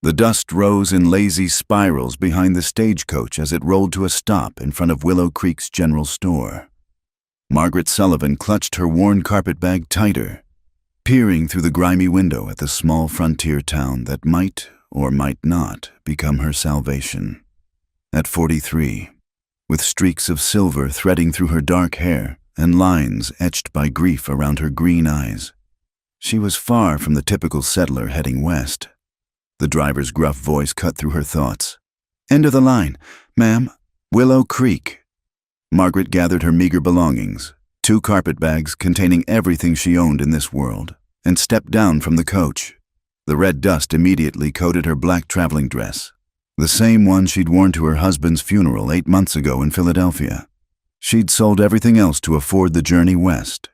The dust rose in lazy spirals behind the stagecoach as it rolled to a stop in front of Willow Creek's general store. Margaret Sullivan clutched her worn carpetbag tighter, peering through the grimy window at the small frontier town that might or might not become her salvation. At 43, with streaks of silver threading through her dark hair and lines etched by grief around her green eyes, she was far from the typical settler heading west. The driver's gruff voice cut through her thoughts. "End of the line, ma'am. Willow Creek." Margaret gathered her meager belongings, 2 carpetbags containing everything she owned in this world, and stepped down from the coach. The red dust immediately coated her black traveling dress, the same one she'd worn to her husband's funeral 8 months ago in Philadelphia. She'd sold everything else to afford the journey west,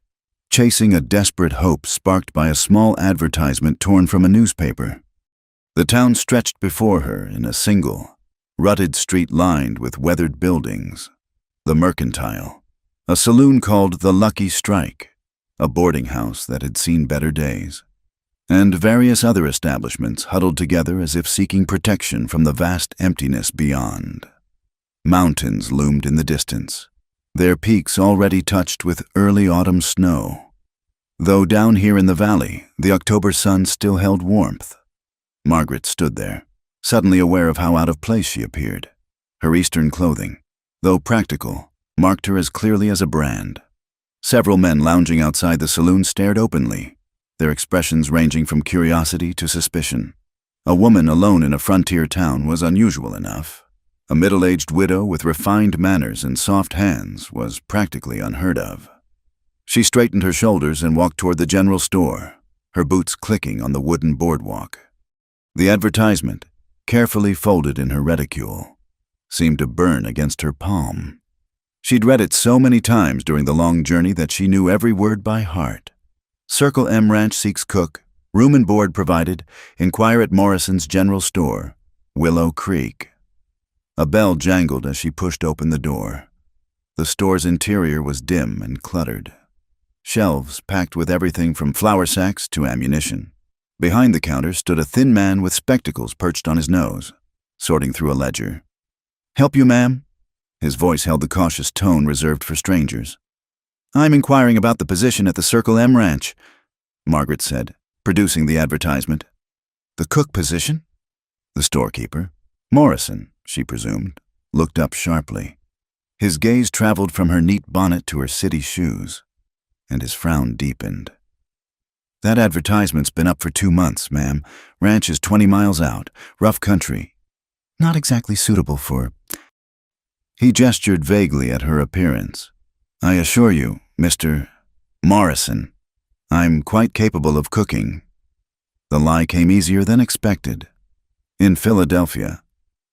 chasing a desperate hope sparked by a small advertisement torn from a newspaper. The town stretched before her in a single, rutted street lined with weathered buildings. The Mercantile, a saloon called the Lucky Strike, a boarding house that had seen better days, and various other establishments huddled together as if seeking protection from the vast emptiness beyond. Mountains loomed in the distance, their peaks already touched with early autumn snow. Though down here in the valley, the October sun still held warmth. Margaret stood there, suddenly aware of how out of place she appeared. Her Eastern clothing, though practical, marked her as clearly as a brand. Several men lounging outside the saloon stared openly, their expressions ranging from curiosity to suspicion. A woman alone in a frontier town was unusual enough. A middle-aged widow with refined manners and soft hands was practically unheard of. She straightened her shoulders and walked toward the general store, her boots clicking on the wooden boardwalk. The advertisement, carefully folded in her reticule, seemed to burn against her palm. She'd read it so many times during the long journey that she knew every word by heart. Circle M Ranch seeks cook, room and board provided, inquire at Morrison's general store, Willow Creek. A bell jangled as she pushed open the door. The store's interior was dim and cluttered. Shelves packed with everything from flour sacks to ammunition. Behind the counter stood a thin man with spectacles perched on his nose, sorting through a ledger. "Help you, ma'am?" His voice held the cautious tone reserved for strangers. "I'm inquiring about the position at the Circle M Ranch," Margaret said, producing the advertisement. "The cook position?" The storekeeper, Morrison, she presumed, looked up sharply. His gaze traveled from her neat bonnet to her city shoes, and his frown deepened. "That advertisement's been up for 2 months, ma'am. Ranch is 20 miles out, rough country. Not exactly suitable for—" He gestured vaguely at her appearance. "I assure you, Mr. Morrison, I'm quite capable of cooking." The lie came easier than expected. In Philadelphia,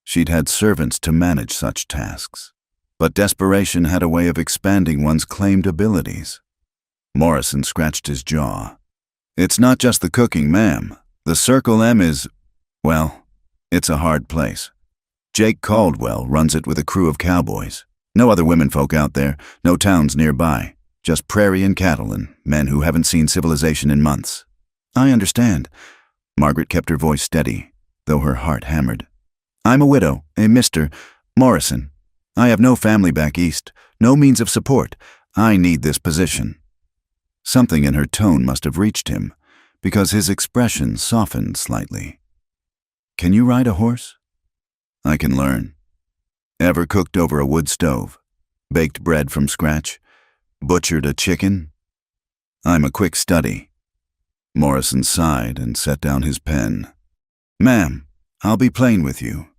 she'd had servants to manage such tasks, but desperation had a way of expanding one's claimed abilities. Morrison scratched his jaw. "It's not just the cooking, ma'am. The Circle M is, well, it's a hard place. Jake Caldwell runs it with a crew of cowboys. No other womenfolk out there, no towns nearby, just prairie and cattle and men who haven't seen civilization in months." "I understand." Margaret kept her voice steady, though her heart hammered. "I'm a widow, a Mr. Morrison. I have no family back east, no means of support. I need this position." Something in her tone must have reached him, because his expression softened slightly. "Can you ride a horse?" "I can learn." "Ever cooked over a wood stove? Baked bread from scratch? Butchered a chicken?" "I'm a quick study." Morrison sighed and set down his pen. "Ma'am, I'll be plain with you.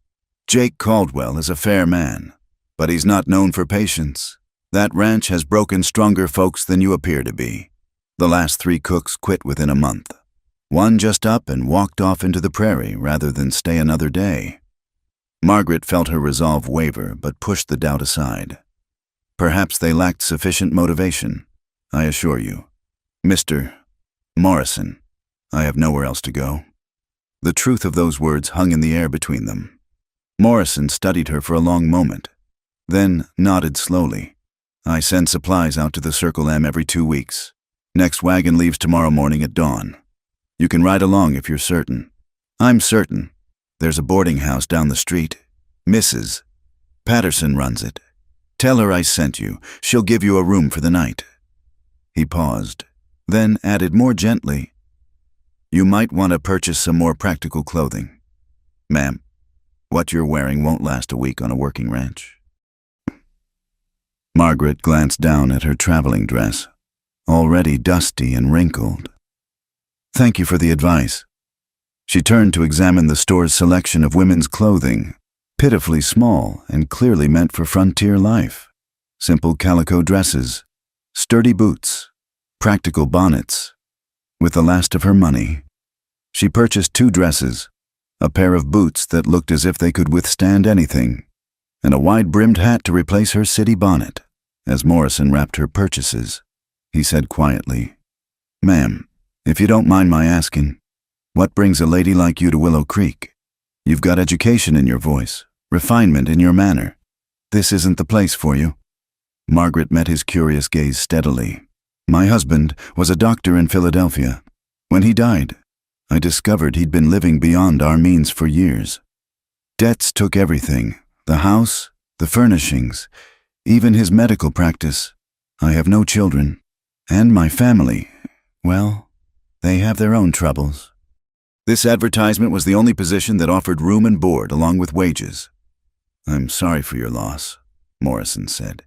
Jake Caldwell is a fair man, but he's not known for patience. That ranch has broken stronger folks than you appear to be. The last 3 cooks quit within a month. One just up and walked off into the prairie rather than stay another day." Margaret felt her resolve waver, but pushed the doubt aside. Perhaps they lacked sufficient motivation. "I assure you, Mr. Morrison, I have nowhere else to go." The truth of those words hung in the air between them. Morrison studied her for a long moment, then nodded slowly. "I send supplies out to the Circle M every 2 weeks. Next wagon leaves tomorrow morning at dawn. You can ride along if you're certain." "I'm certain." There's a boarding house down the street. Mrs. Patterson runs it. Tell her I sent you. She'll give you a room for the night." He paused, then added more gently, "You might want to purchase some more practical clothing. Ma'am, what you're wearing won't last a week on a working ranch." Margaret glanced down at her traveling dress, already dusty and wrinkled. "Thank you for the advice." She turned to examine the store's selection of women's clothing, pitifully small and clearly meant for frontier life. Simple calico dresses, sturdy boots, practical bonnets. With the last of her money, she purchased 2 dresses, a pair of boots that looked as if they could withstand anything, and a wide-brimmed hat to replace her city bonnet. As Morrison wrapped her purchases, he said quietly, "Ma'am, if you don't mind my asking, what brings a lady like you to Willow Creek? You've got education in your voice, refinement in your manner. This isn't the place for you." Margaret met his curious gaze steadily. "My husband was a doctor in Philadelphia. When he died, I discovered he'd been living beyond our means for years. Debts took everything, the house, the furnishings, even his medical practice. I have no children, and my family, well, they have their own troubles." This advertisement was the only position that offered room and board along with wages. "I'm sorry for your loss," Morrison said,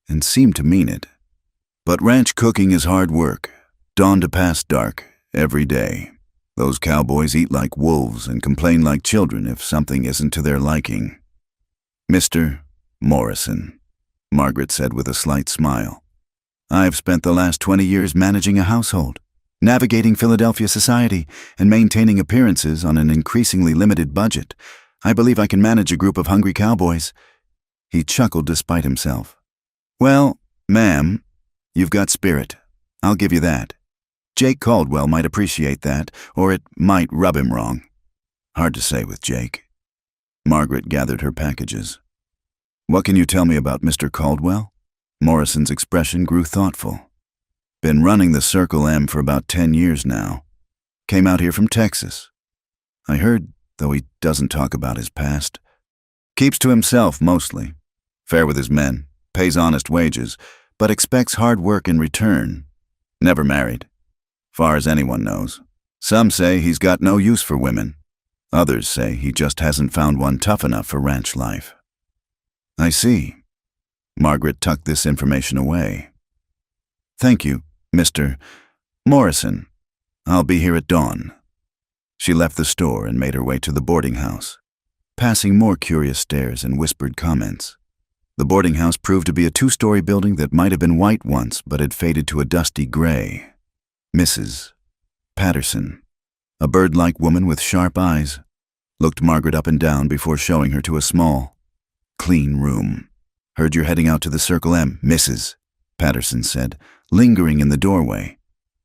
and seemed to mean it. "But ranch cooking is hard work, dawn to past dark, every day. Those cowboys eat like wolves and complain like children if something isn't to their liking." "Mr. Morrison," Margaret said with a slight smile, "I've spent the last 20 years managing a household, navigating Philadelphia society, and maintaining appearances on an increasingly limited budget. I believe I can manage a group of hungry cowboys." He chuckled despite himself. "Well, ma'am, you've got spirit. I'll give you that. Jake Caldwell might appreciate that, or it might rub him wrong. Hard to say with Jake." Margaret gathered her packages. "What can you tell me about Mr. Caldwell?" Morrison's expression grew thoughtful. "Been running the Circle M for about 10 years now. Came out here from Texas. I heard, though he doesn't talk about his past. Keeps to himself mostly. Fair with his men, pays honest wages, but expects hard work in return. Never married, far as anyone knows. Some say he's got no use for women. Others say he just hasn't found one tough enough for ranch life." "I see." Margaret tucked this information away. "Thank you, Mr. Morrison. I'll be here at dawn." She left the store and made her way to the boarding house, passing more curious stares and whispered comments. The boarding house proved to be a 2-story building that might have been white once but had faded to a dusty gray. Mrs. Patterson, a bird-like woman with sharp eyes, looked Margaret up and down before showing her to a small, clean room. "Heard you're heading out to the Circle M, Mrs. Patterson said, lingering in the doorway.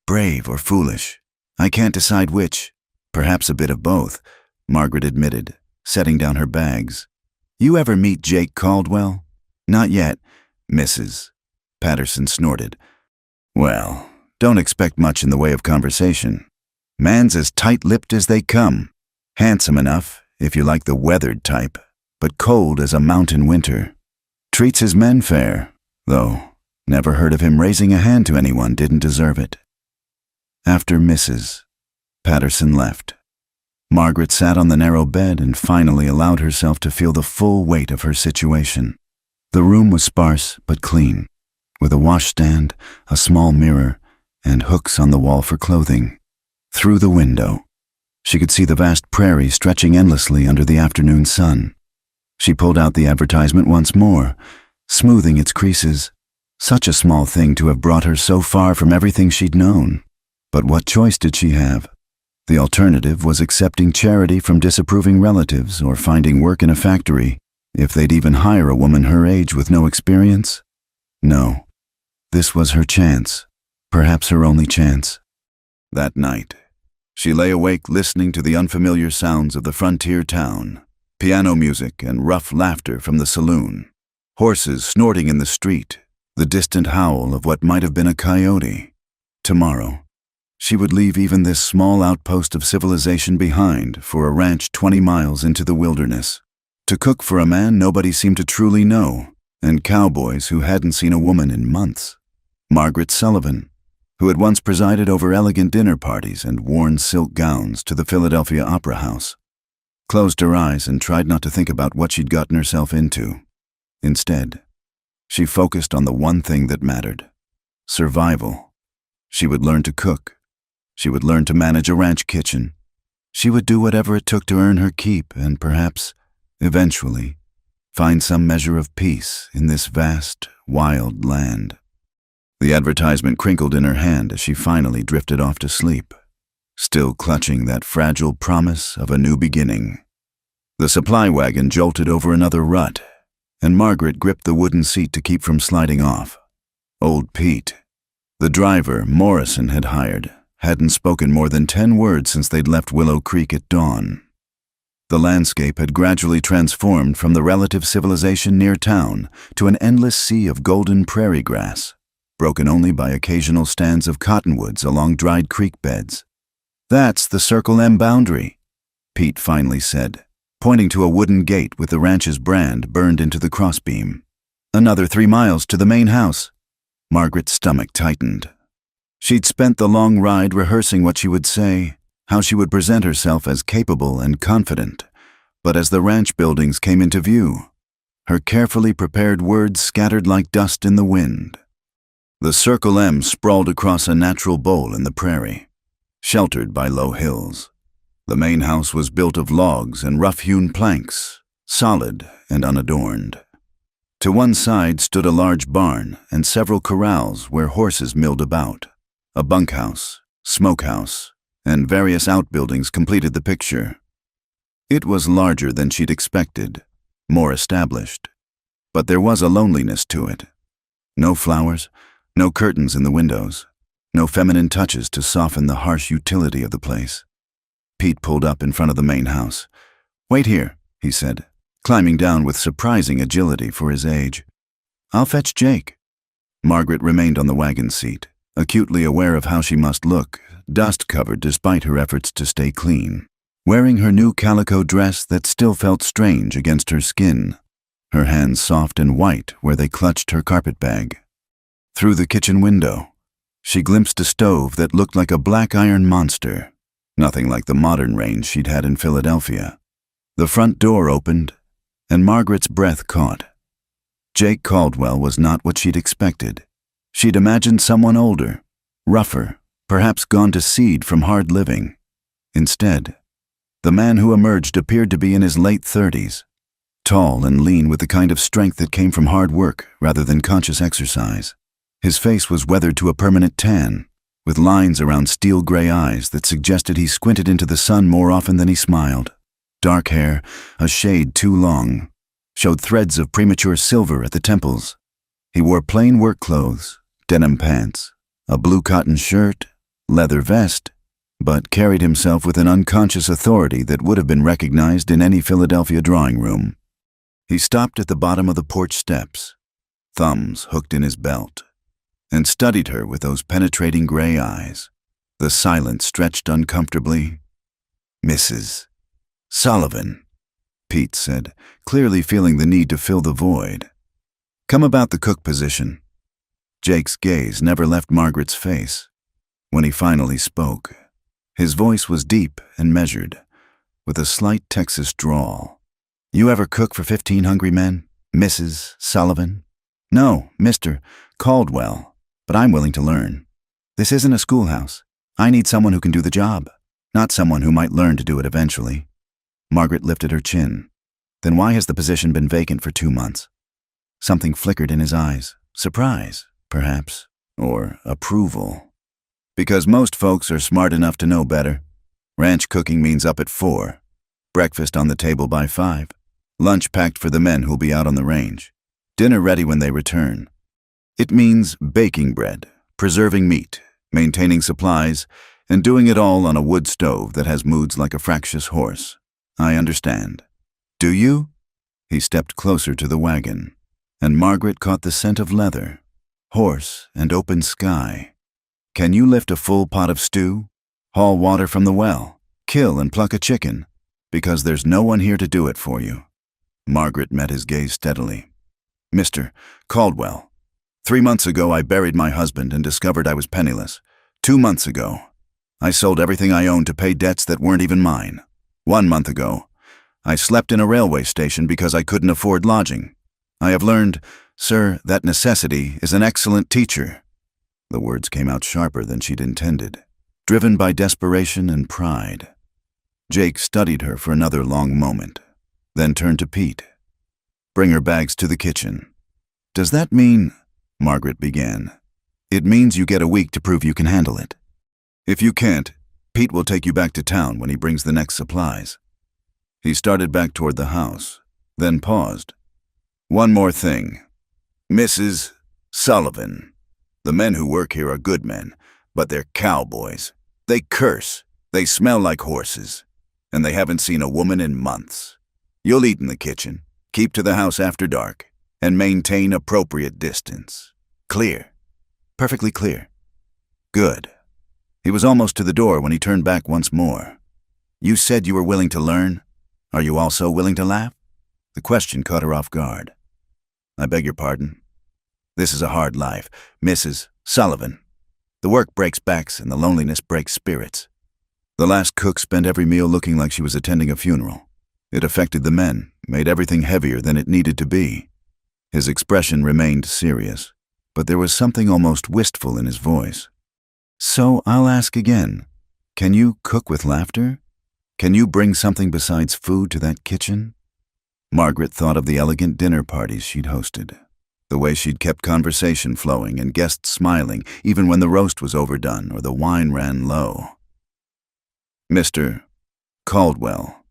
"Brave or foolish? I can't decide which. Perhaps a bit of both," Margaret admitted, setting down her bags. "You ever meet Jake Caldwell?" "Not yet," Mrs. Patterson snorted. "Well, don't expect much in the way of conversation. Man's as tight-lipped as they come. Handsome enough, if you like the weathered type, but cold as a mountain winter. Treats his men fair, though never heard of him raising a hand to anyone didn't deserve it." After Mrs. Patterson left, Margaret sat on the narrow bed and finally allowed herself to feel the full weight of her situation. The room was sparse but clean, with a washstand, a small mirror, and hooks on the wall for clothing. Through the window, she could see the vast prairie stretching endlessly under the afternoon sun. She pulled out the advertisement once more, smoothing its creases. Such a small thing to have brought her so far from everything she'd known. But what choice did she have? The alternative was accepting charity from disapproving relatives or finding work in a factory, if they'd even hire a woman her age with no experience. No, this was her chance, perhaps her only chance. That night, she lay awake listening to the unfamiliar sounds of the frontier town, piano music and rough laughter from the saloon, horses snorting in the street, the distant howl of what might have been a coyote. Tomorrow, She would leave even this small outpost of civilization behind for a ranch 20 miles into the wilderness, to cook for a man nobody seemed to truly know, and cowboys who hadn't seen a woman in months. Margaret Sullivan, who had once presided over elegant dinner parties and worn silk gowns to the Philadelphia Opera House, closed her eyes and tried not to think about what she'd gotten herself into. Instead, she focused on the one thing that mattered: survival. She would learn to cook. She would learn to manage a ranch kitchen. She would do whatever it took to earn her keep and perhaps, eventually, find some measure of peace in this vast, wild land. The advertisement crinkled in her hand as she finally drifted off to sleep, still clutching that fragile promise of a new beginning. The supply wagon jolted over another rut, and Margaret gripped the wooden seat to keep from sliding off. Old Pete, the driver Morrison had hired, hadn't spoken more than 10 words since they'd left Willow Creek at dawn. The landscape had gradually transformed from the relative civilization near town to an endless sea of golden prairie grass, broken only by occasional stands of cottonwoods along dried creek beds. "That's the Circle M boundary," Pete finally said, pointing to a wooden gate with the ranch's brand burned into the crossbeam. "Another 3 miles to the main house." Margaret's stomach tightened. She'd spent the long ride rehearsing what she would say, how she would present herself as capable and confident, but as the ranch buildings came into view, her carefully prepared words scattered like dust in the wind. The Circle M sprawled across a natural bowl in the prairie, sheltered by low hills. The main house was built of logs and rough-hewn planks, solid and unadorned. To one side stood a large barn and several corrals where horses milled about. A bunkhouse, smokehouse, and various outbuildings completed the picture. It was larger than she'd expected, more established, but there was a loneliness to it. No flowers, no curtains in the windows, no feminine touches to soften the harsh utility of the place. Pete pulled up in front of the main house. "Wait here," he said, climbing down with surprising agility for his age. "I'll fetch Jake." Margaret remained on the wagon seat, acutely aware of how she must look, dust-covered despite her efforts to stay clean, wearing her new calico dress that still felt strange against her skin, her hands soft and white where they clutched her carpet bag. Through the kitchen window, she glimpsed a stove that looked like a black iron monster, nothing like the modern range she'd had in Philadelphia. The front door opened, and Margaret's breath caught. Jake Caldwell was not what she'd expected. She'd imagined someone older, rougher, perhaps gone to seed from hard living. Instead, the man who emerged appeared to be in his late 30s, tall and lean with the kind of strength that came from hard work rather than conscious exercise. His face was weathered to a permanent tan, with lines around steel-gray eyes that suggested he squinted into the sun more often than he smiled. Dark hair, a shade too long, showed threads of premature silver at the temples. He wore plain work clothes, denim pants, a blue cotton shirt, leather vest, but carried himself with an unconscious authority that would have been recognized in any Philadelphia drawing room. He stopped at the bottom of the porch steps, thumbs hooked in his belt, and studied her with those penetrating gray eyes. The silence stretched uncomfortably. "Mrs. Sullivan," Pete said, clearly feeling the need to fill the void. "Come about the cook position." Jake's gaze never left Margaret's face. When he finally spoke, his voice was deep and measured, with a slight Texas drawl. "You ever cook for 15 hungry men, Mrs. Sullivan?" "No, Mr. Caldwell, but I'm willing to learn. This isn't a schoolhouse. I need someone who can do the job, not someone who might learn to do it eventually." Margaret lifted her chin. "Then why has the position been vacant for 2 months?" Something flickered in his eyes. Surprise, perhaps, or approval. "Because most folks are smart enough to know better. Ranch cooking means up at 4, breakfast on the table by 5, lunch packed for the men who'll be out on the range, dinner ready when they return. It means baking bread, preserving meat, maintaining supplies, and doing it all on a wood stove that has moods like a fractious horse. I understand." "Do you?" He stepped closer to the wagon, and Margaret caught the scent of leather, horse, and open sky. Can you lift a full pot of stew? Haul water from the well? Kill and pluck a chicken? Because there's no one here to do it for you. Margaret met his gaze steadily. Mr. Caldwell, 3 months ago I buried my husband and discovered I was penniless. 2 months ago, I sold everything I owned to pay debts that weren't even mine. 1 month ago, I slept in a railway station because I couldn't afford lodging. I have learned, sir, that necessity is an excellent teacher. The words came out sharper than she'd intended, driven by desperation and pride. Jake studied her for another long moment, then turned to Pete. Bring her bags to the kitchen. Does that mean, Margaret began. It means you get a week to prove you can handle it. If you can't, Pete will take you back to town when he brings the next supplies. He started back toward the house, then paused. One more thing. Mrs. Sullivan. The men who work here are good men, but they're cowboys. They curse, they smell like horses, and they haven't seen a woman in months. You'll eat in the kitchen, keep to the house after dark, and maintain appropriate distance. Clear. Perfectly clear. Good. He was almost to the door when he turned back once more. You said you were willing to learn. Are you also willing to laugh? The question caught her off guard. I beg your pardon. This is a hard life, Mrs. Sullivan. The work breaks backs and the loneliness breaks spirits. The last cook spent every meal looking like she was attending a funeral. It affected the men, made everything heavier than it needed to be. His expression remained serious, but there was something almost wistful in his voice. So I'll ask again, can you cook with laughter? Can you bring something besides food to that kitchen? Margaret thought of the elegant dinner parties she'd hosted, the way she'd kept conversation flowing and guests smiling even when the roast was overdone or the wine ran low. Mr. Caldwell,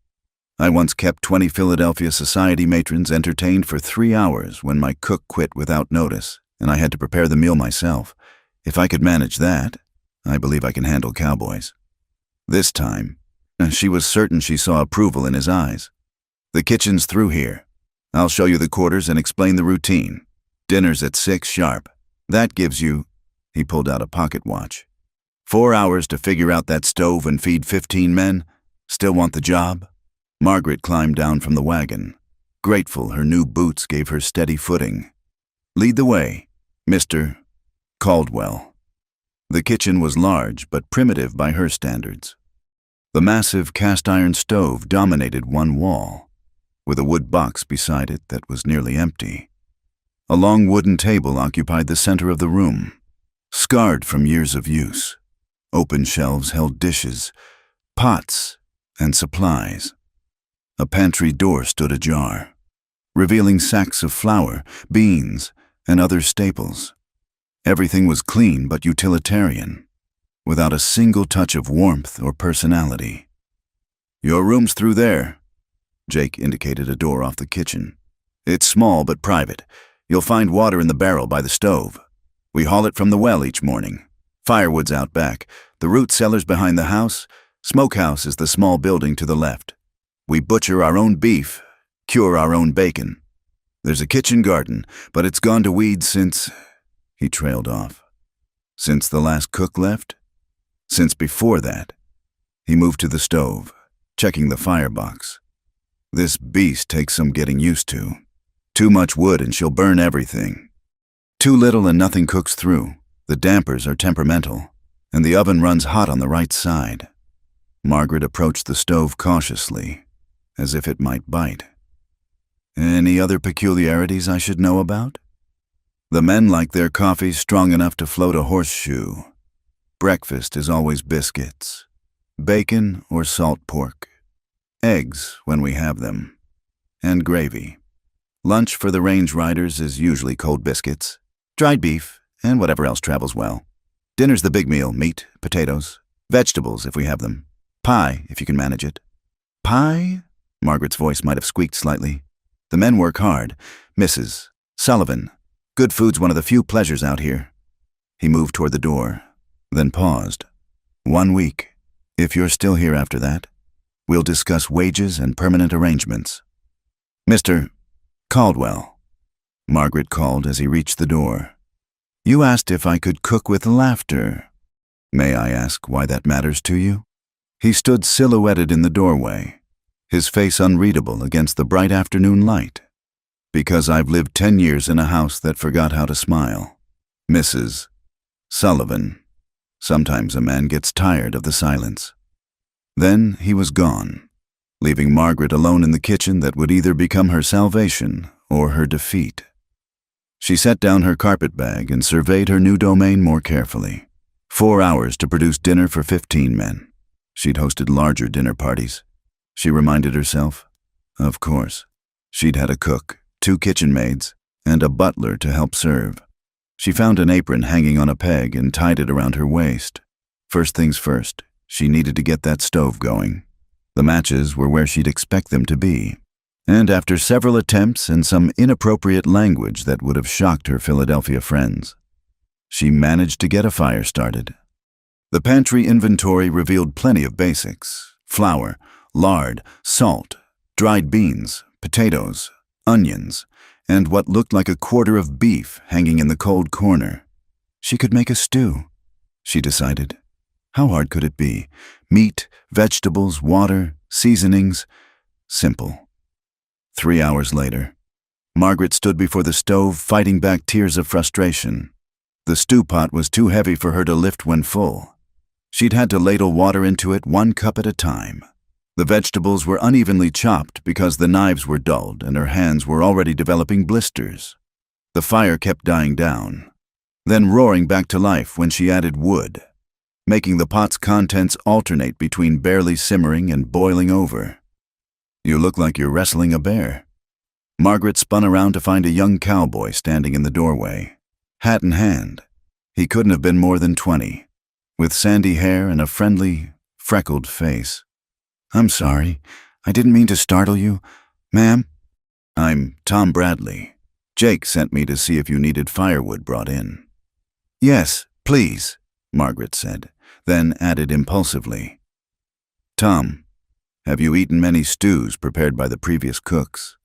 I once kept 20 Philadelphia society matrons entertained for 3 hours when my cook quit without notice, and I had to prepare the meal myself. If I could manage that, I believe I can handle cowboys. This time, she was certain she saw approval in his eyes. The kitchen's through here. I'll show you the quarters and explain the routine. Dinner's at 6 sharp. That gives you, he pulled out a pocket watch, 4 hours to figure out that stove and feed 15 men. Still want the job? Margaret climbed down from the wagon, grateful her new boots gave her steady footing. Lead the way, Mr. Caldwell. The kitchen was large but primitive by her standards. The massive cast-iron stove dominated one wall, with a wood box beside it that was nearly empty. A long wooden table occupied the center of the room, scarred from years of use. Open shelves held dishes, pots, and supplies. A pantry door stood ajar, revealing sacks of flour, beans, and other staples. Everything was clean but utilitarian, without a single touch of warmth or personality. Your room's through there. Jake indicated a door off the kitchen. It's small but private. You'll find water in the barrel by the stove. We haul it from the well each morning. Firewood's out back. The root cellar's behind the house. Smokehouse is the small building to the left. We butcher our own beef, cure our own bacon. There's a kitchen garden, but it's gone to weeds since... He trailed off. Since the last cook left? Since before that. He moved to the stove, checking the firebox. This beast takes some getting used to. Too much wood and she'll burn everything. Too little and nothing cooks through. The dampers are temperamental, and the oven runs hot on the right side. Margaret approached the stove cautiously, as if it might bite. Any other peculiarities I should know about? The men like their coffee strong enough to float a horseshoe. Breakfast is always biscuits, bacon or salt pork, eggs when we have them, and gravy. Lunch for the range riders is usually cold biscuits, dried beef, and whatever else travels well. Dinner's the big meal, meat, potatoes, vegetables if we have them, pie if you can manage it. Pie? Margaret's voice might have squeaked slightly. The men work hard. Mrs. Sullivan. Good food's one of the few pleasures out here. He moved toward the door, then paused. 1 week. If you're still here after that, we'll discuss wages and permanent arrangements. Mr. Caldwell, Margaret called as he reached the door. You asked if I could cook with laughter. May I ask why that matters to you? He stood silhouetted in the doorway, his face unreadable against the bright afternoon light. Because I've lived 10 years in a house that forgot how to smile. Mrs. Sullivan. Sometimes a man gets tired of the silence. Then he was gone, leaving Margaret alone in the kitchen that would either become her salvation or her defeat. She set down her carpetbag and surveyed her new domain more carefully. 4 hours to produce dinner for 15 men. She'd hosted larger dinner parties. She reminded herself. Of course. She'd had a cook, 2 kitchen maids, and a butler to help serve. She found an apron hanging on a peg and tied it around her waist. First things first, she needed to get that stove going. The matches were where she'd expect them to be. And after several attempts and some inappropriate language that would have shocked her Philadelphia friends, she managed to get a fire started. The pantry inventory revealed plenty of basics: flour, lard, salt, dried beans, potatoes, onions, and what looked like a quarter of beef hanging in the cold corner. She could make a stew, she decided. How hard could it be? Meat, vegetables, water, seasonings. Simple. 3 hours later, Margaret stood before the stove, fighting back tears of frustration. The stew pot was too heavy for her to lift when full. She'd had to ladle water into it 1 cup at a time. The vegetables were unevenly chopped because the knives were dulled and her hands were already developing blisters. The fire kept dying down, then roaring back to life when she added wood, making the pot's contents alternate between barely simmering and boiling over. You look like you're wrestling a bear. Margaret spun around to find a young cowboy standing in the doorway, hat in hand. He couldn't have been more than 20, with sandy hair and a friendly, freckled face. I'm sorry. I didn't mean to startle you. Ma'am? I'm Tom Bradley. Jake sent me to see if you needed firewood brought in. Yes, please, Margaret said, then added impulsively. Tom, have you eaten many stews prepared by the previous cooks?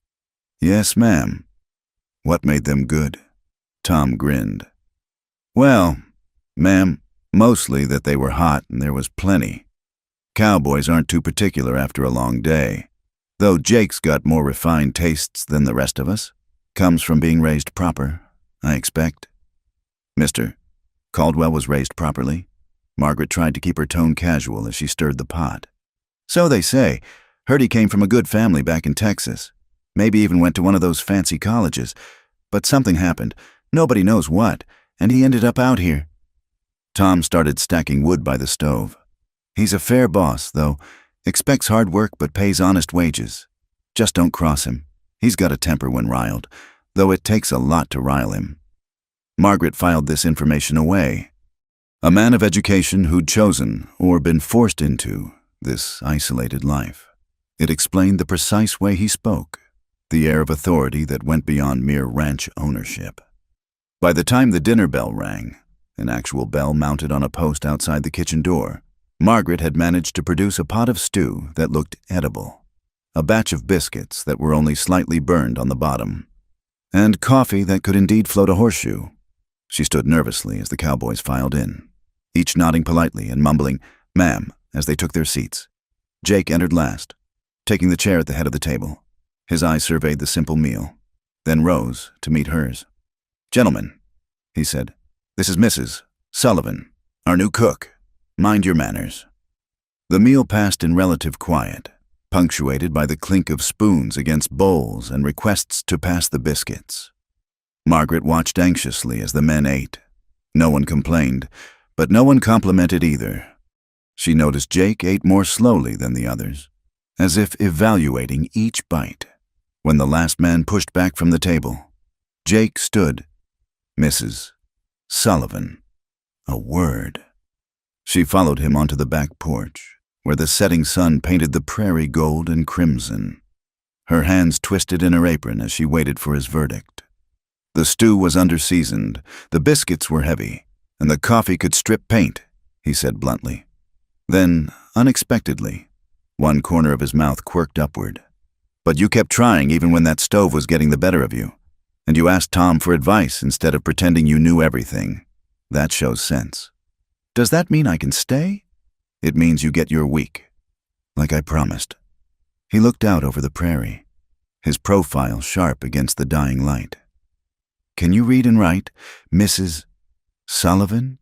Yes, ma'am. What made them good? Tom grinned. Well, ma'am, mostly that they were hot and there was plenty. Cowboys aren't too particular after a long day, though Jake's got more refined tastes than the rest of us. Comes from being raised proper, I expect. Mr. Caldwell was raised properly. Margaret tried to keep her tone casual as she stirred the pot. So they say. Heard he came from a good family back in Texas. Maybe even went to one of those fancy colleges. But something happened. Nobody knows what, and he ended up out here. Tom started stacking wood by the stove. He's a fair boss, though. Expects hard work but pays honest wages. Just don't cross him. He's got a temper when riled, though it takes a lot to rile him. Margaret filed this information away. A man of education who'd chosen, or been forced into, this isolated life. It explained the precise way he spoke, the air of authority that went beyond mere ranch ownership. By the time the dinner bell rang, an actual bell mounted on a post outside the kitchen door, Margaret had managed to produce a pot of stew that looked edible, a batch of biscuits that were only slightly burned on the bottom, and coffee that could indeed float a horseshoe. She stood nervously as the cowboys filed in, each nodding politely and mumbling, "Ma'am," as they took their seats. Jake entered last, taking the chair at the head of the table. His eyes surveyed the simple meal, then rose to meet hers. "Gentlemen," he said, "this is Mrs. Sullivan, our new cook. Mind your manners." The meal passed in relative quiet, punctuated by the clink of spoons against bowls and requests to pass the biscuits. Margaret watched anxiously as the men ate. No one complained, but no one complimented either. She noticed Jake ate more slowly than the others, as if evaluating each bite. When the last man pushed back from the table, Jake stood. Mrs. Sullivan. A word. She followed him onto the back porch, where the setting sun painted the prairie gold and crimson. Her hands twisted in her apron as she waited for his verdict. The stew was under-seasoned, the biscuits were heavy, and the coffee could strip paint, he said bluntly. Then, unexpectedly, one corner of his mouth quirked upward. But you kept trying even when that stove was getting the better of you, and you asked Tom for advice instead of pretending you knew everything. That shows sense. Does that mean I can stay? It means you get your week, like I promised. He looked out over the prairie, his profile sharp against the dying light. Can you read and write, Mrs. Sullivan?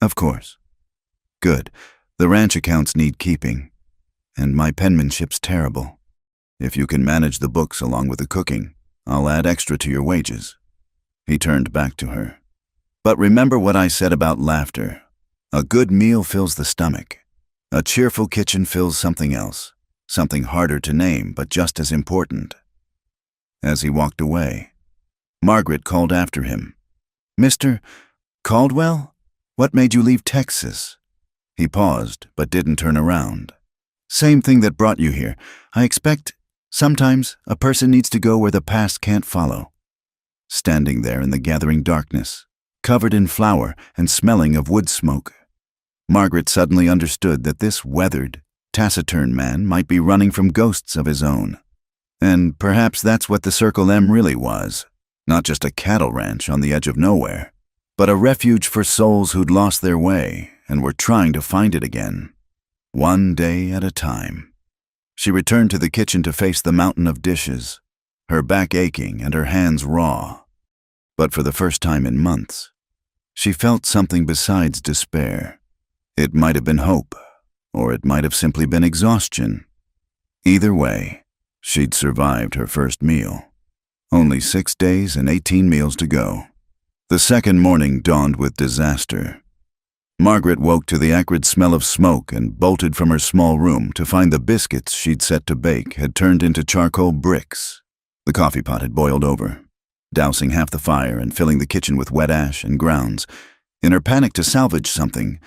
Of course. Good. The ranch accounts need keeping, and my penmanship's terrible. If you can manage the books along with the cooking, I'll add extra to your wages. He turned back to her. But remember what I said about laughter. A good meal fills the stomach. A cheerful kitchen fills something else, something harder to name but just as important. As he walked away, Margaret called after him. Mr. Caldwell? What made you leave Texas? He paused but didn't turn around. Same thing that brought you here. I expect sometimes a person needs to go where the past can't follow. Standing there in the gathering darkness, covered in flour and smelling of wood smoke, Margaret suddenly understood that this weathered, taciturn man might be running from ghosts of his own. And perhaps that's what the Circle M really was. Not just a cattle ranch on the edge of nowhere, but a refuge for souls who'd lost their way and were trying to find it again, one day at a time. She returned to the kitchen to face the mountain of dishes, her back aching and her hands raw. But for the first time in months, she felt something besides despair. It might have been hope, or it might have simply been exhaustion. Either way, she'd survived her first meal. Only 6 days and 18 meals to go. The second morning dawned with disaster. Margaret woke to the acrid smell of smoke and bolted from her small room to find the biscuits she'd set to bake had turned into charcoal bricks. The coffee pot had boiled over, dousing half the fire and filling the kitchen with wet ash and grounds. In her panic to salvage something,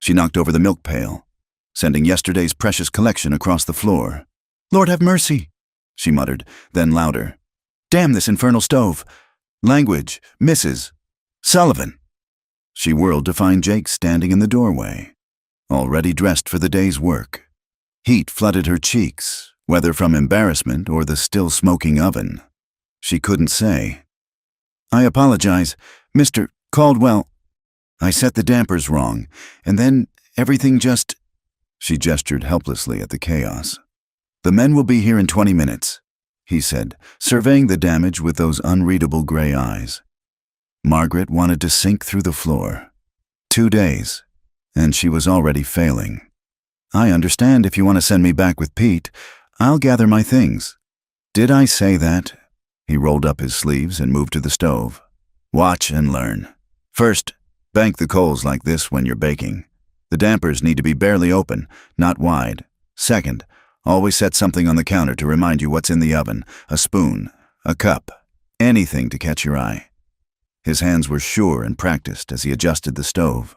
she knocked over the milk pail, sending yesterday's precious collection across the floor. "Lord have mercy," she muttered, then louder. "Damn this infernal stove. Language, Mrs. Sullivan." She whirled to find Jake standing in the doorway, already dressed for the day's work. Heat flooded her cheeks, whether from embarrassment or the still smoking oven. She couldn't say. "I apologize, Mr. Caldwell. I set the dampers wrong, and then everything just—" She gestured helplessly at the chaos. "The men will be here in 20 minutes, he said, surveying the damage with those unreadable gray eyes. Margaret wanted to sink through the floor. 2 days, and she was already failing. "I understand if you want to send me back with Pete. I'll gather my things." "Did I say that?" He rolled up his sleeves and moved to the stove. "Watch and learn. First, bank the coals like this when you're baking. The dampers need to be barely open, not wide. Second, always set something on the counter to remind you what's in the oven. A spoon, a cup, anything to catch your eye." His hands were sure and practiced as he adjusted the stove.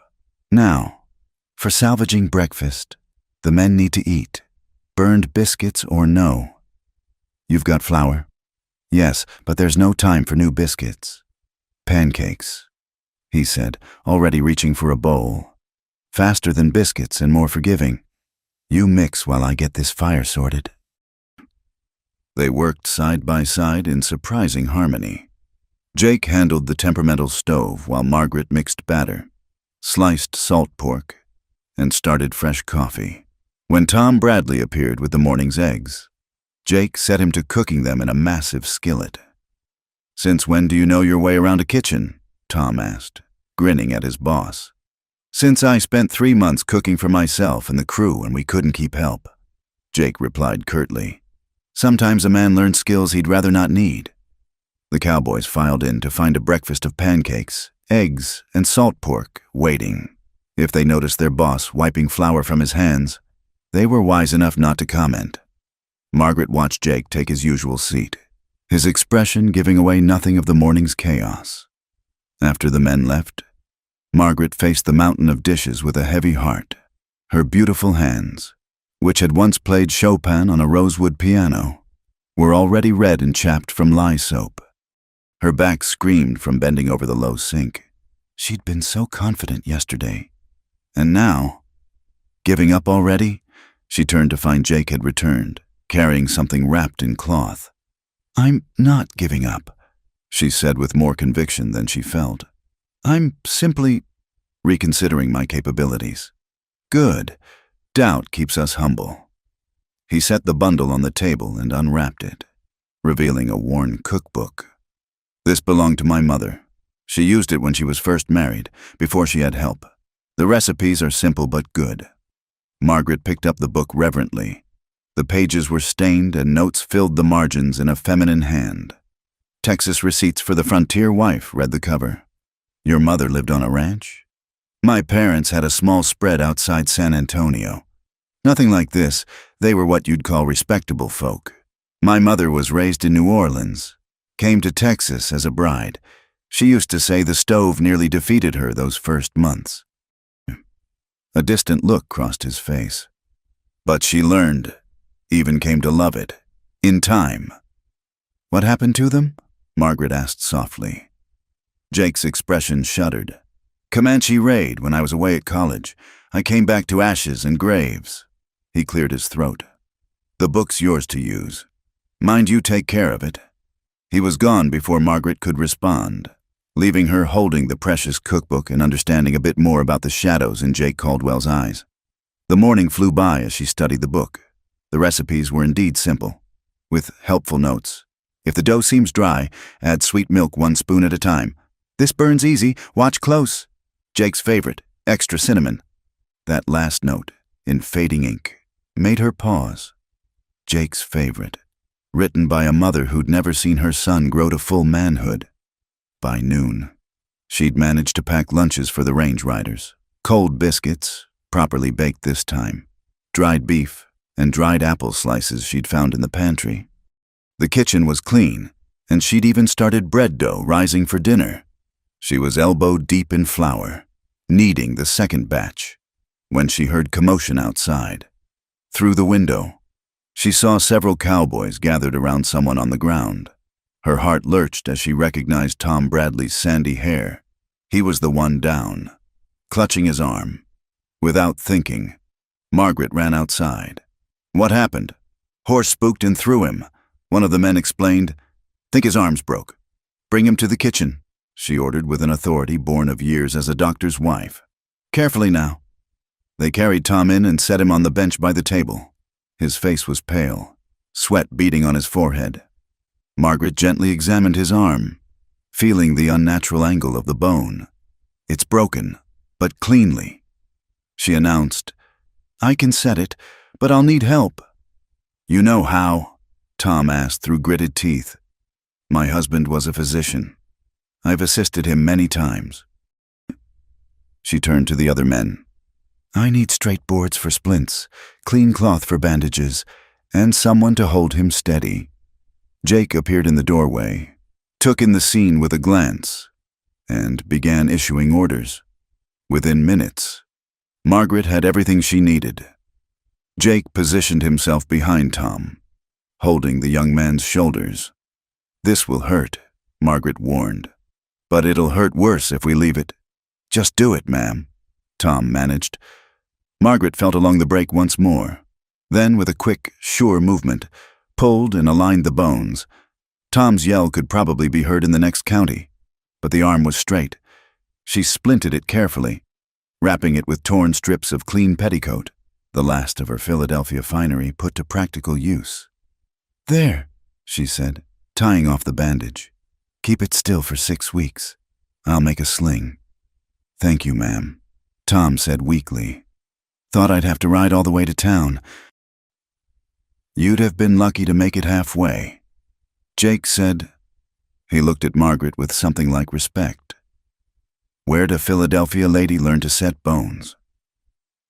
"Now, for salvaging breakfast, the men need to eat. Burned biscuits or no. You've got flour?" "Yes, but there's no time for new biscuits." "Pancakes," he said, already reaching for a bowl. "Faster than biscuits and more forgiving. You mix while I get this fire sorted." They worked side by side in surprising harmony. Jake handled the temperamental stove while Margaret mixed batter, sliced salt pork, and started fresh coffee. When Tom Bradley appeared with the morning's eggs, Jake set him to cooking them in a massive skillet. "Since when do you know your way around a kitchen?" Tom asked, grinning at his boss. "Since I spent 3 months cooking for myself and the crew and we couldn't keep help," Jake replied curtly. "Sometimes a man learns skills he'd rather not need." The cowboys filed in to find a breakfast of pancakes, eggs, and salt pork waiting. If they noticed their boss wiping flour from his hands, they were wise enough not to comment. Margaret watched Jake take his usual seat, his expression giving away nothing of the morning's chaos. After the men left, Margaret faced the mountain of dishes with a heavy heart. Her beautiful hands, which had once played Chopin on a rosewood piano, were already red and chapped from lye soap. Her back screamed from bending over the low sink. She'd been so confident yesterday. And now, giving up already? She turned to find Jake had returned, carrying something wrapped in cloth. "I'm not giving up," she said with more conviction than she felt. "I'm simply reconsidering my capabilities. Good. Doubt keeps us humble. He set the bundle on the table and unwrapped it, revealing a worn cookbook. This belonged to my mother. She used it when she was first married, before she had help. The recipes are simple but good. Margaret picked up the book reverently. The pages were stained and notes filled the margins in a feminine hand. Texas Receipts for the Frontier Wife, read the cover. Your mother lived on a ranch? My parents had a small spread outside San Antonio. Nothing like this. They were what you'd call respectable folk. My mother was raised in New Orleans. Came to Texas as a bride. She used to say the stove nearly defeated her those first months. A distant look crossed his face. But she learned, even came to love it, in time. What happened to them? Margaret asked softly. Jake's expression shuddered. Comanche raid when I was away at college. I came back to ashes and graves. He cleared his throat. The book's yours to use. Mind you take care of it. He was gone before Margaret could respond, leaving her holding the precious cookbook and understanding a bit more about the shadows in Jake Caldwell's eyes. The morning flew by as she studied the book. The recipes were indeed simple, with helpful notes. If the dough seems dry, add sweet milk 1 spoon at a time. This burns easy, watch close. Jake's favorite, extra cinnamon. That last note, in fading ink, made her pause. Jake's favorite, written by a mother who'd never seen her son grow to full manhood. By noon, she'd managed to pack lunches for the range riders. Cold biscuits, properly baked this time, dried beef, and dried apple slices she'd found in the pantry. The kitchen was clean, and she'd even started bread dough rising for dinner. She was elbow deep in flour, kneading the second batch, when she heard commotion outside. Through the window, she saw several cowboys gathered around someone on the ground. Her heart lurched as she recognized Tom Bradley's sandy hair. He was the one down, clutching his arm. Without thinking, Margaret ran outside. What happened? Horse spooked and threw him. One of the men explained. Think his arm's broke. Bring him to the kitchen, she ordered with an authority born of years as a doctor's wife. Carefully now. They carried Tom in and set him on the bench by the table. His face was pale, sweat beading on his forehead. Margaret gently examined his arm, feeling the unnatural angle of the bone. It's broken, but cleanly. She announced, I can set it, but I'll need help. You know how? Tom asked through gritted teeth. My husband was a physician. I've assisted him many times. She turned to the other men. I need straight boards for splints, clean cloth for bandages, and someone to hold him steady. Jake appeared in the doorway, took in the scene with a glance, and began issuing orders. Within minutes, Margaret had everything she needed. Jake positioned himself behind Tom, holding the young man's shoulders. This will hurt, Margaret warned. But it'll hurt worse if we leave it. Just do it, ma'am, Tom managed. Margaret felt along the break once more. Then, with a quick, sure movement, pulled and aligned the bones. Tom's yell could probably be heard in the next county, but the arm was straight. She splinted it carefully, wrapping it with torn strips of clean petticoat, the last of her Philadelphia finery put to practical use. There, she said, tying off the bandage. Keep it still for 6 weeks. I'll make a sling. Thank you, ma'am, Tom said weakly. Thought I'd have to ride all the way to town. You'd have been lucky to make it halfway, Jake said. He looked at Margaret with something like respect. Where'd a Philadelphia lady learn to set bones?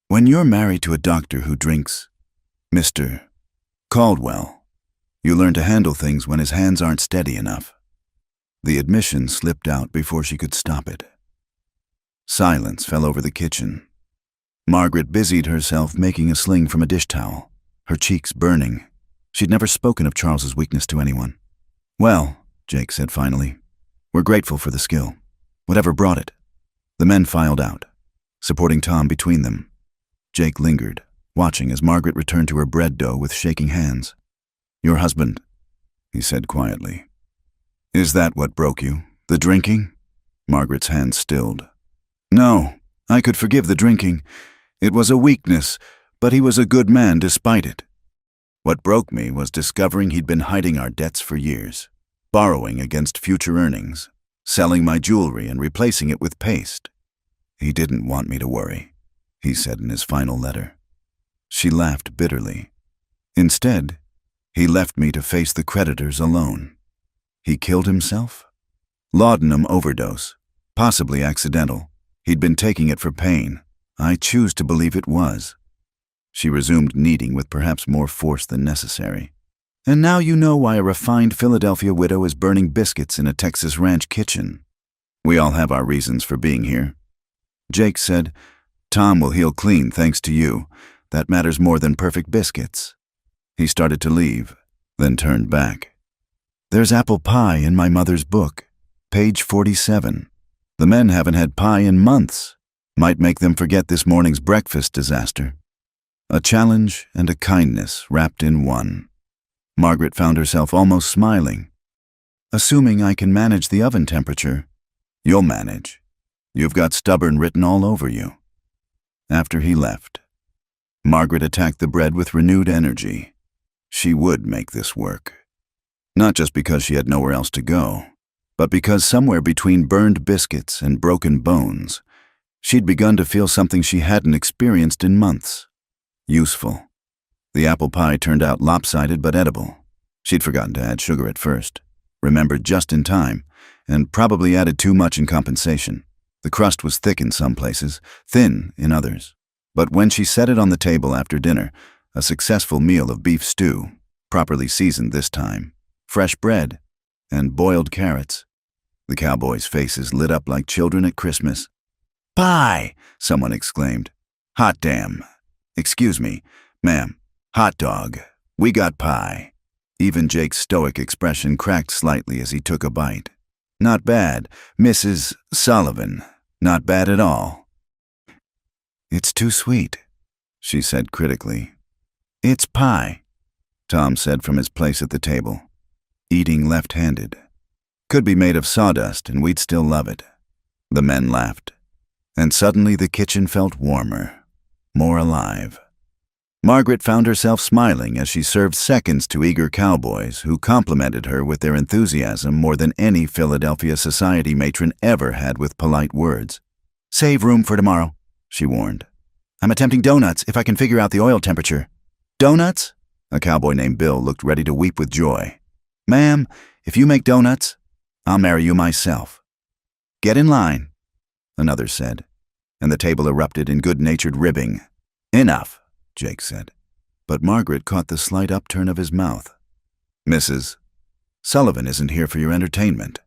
When you're married to a doctor who drinks, Mr. Caldwell, you learn to handle things when his hands aren't steady enough. The admission slipped out before she could stop it. Silence fell over the kitchen. Margaret busied herself making a sling from a dish towel, her cheeks burning. She'd never spoken of Charles's weakness to anyone. Well, Jake said finally, we're grateful for the skill, whatever brought it. The men filed out, supporting Tom between them. Jake lingered, watching as Margaret returned to her bread dough with shaking hands. Your husband, he said quietly. Is that what broke you, the drinking? Margaret's hands stilled. No, I could forgive the drinking. It was a weakness, but he was a good man despite it. What broke me was discovering he'd been hiding our debts for years, borrowing against future earnings, selling my jewelry and replacing it with paste. He didn't want me to worry, he said in his final letter. She laughed bitterly. Instead, he left me to face the creditors alone. He killed himself? Laudanum overdose, possibly accidental. He'd been taking it for pain. I choose to believe it was. She resumed kneading with perhaps more force than necessary. And now you know why a refined Philadelphia widow is burning biscuits in a Texas ranch kitchen. We all have our reasons for being here. Jake said, Tom will heal clean thanks to you. That matters more than perfect biscuits. He started to leave, then turned back. There's apple pie in my mother's book, page 47. The men haven't had pie in months. Might make them forget this morning's breakfast disaster. A challenge and a kindness wrapped in one. Margaret found herself almost smiling. Assuming I can manage the oven temperature. You'll manage. You've got stubborn written all over you. After he left, Margaret attacked the bread with renewed energy. She would make this work. Not just because she had nowhere else to go, but because somewhere between burned biscuits and broken bones, she'd begun to feel something she hadn't experienced in months. Useful. The apple pie turned out lopsided but edible. She'd forgotten to add sugar at first, remembered just in time, and probably added too much in compensation. The crust was thick in some places, thin in others. But when she set it on the table after dinner, a successful meal of beef stew, properly seasoned this time, fresh bread, and boiled carrots, the cowboys' faces lit up like children at Christmas. Pie! Someone exclaimed. Hot damn. Excuse me, ma'am. Hot dog. We got pie. Even Jake's stoic expression cracked slightly as he took a bite. Not bad, Mrs. Sullivan. Not bad at all. It's too sweet, she said critically. It's pie, Tom said from his place at the table. Eating left-handed. Could be made of sawdust and we'd still love it. The men laughed. And suddenly the kitchen felt warmer, more alive. Margaret found herself smiling as she served seconds to eager cowboys who complimented her with their enthusiasm more than any Philadelphia society matron ever had with polite words. Save room for tomorrow, she warned. I'm attempting donuts if I can figure out the oil temperature. Donuts? A cowboy named Bill looked ready to weep with joy. Ma'am, if you make donuts, I'll marry you myself. Get in line, another said, and the table erupted in good-natured ribbing. Enough, Jake said, but Margaret caught the slight upturn of his mouth. Mrs. Sullivan isn't here for your entertainment.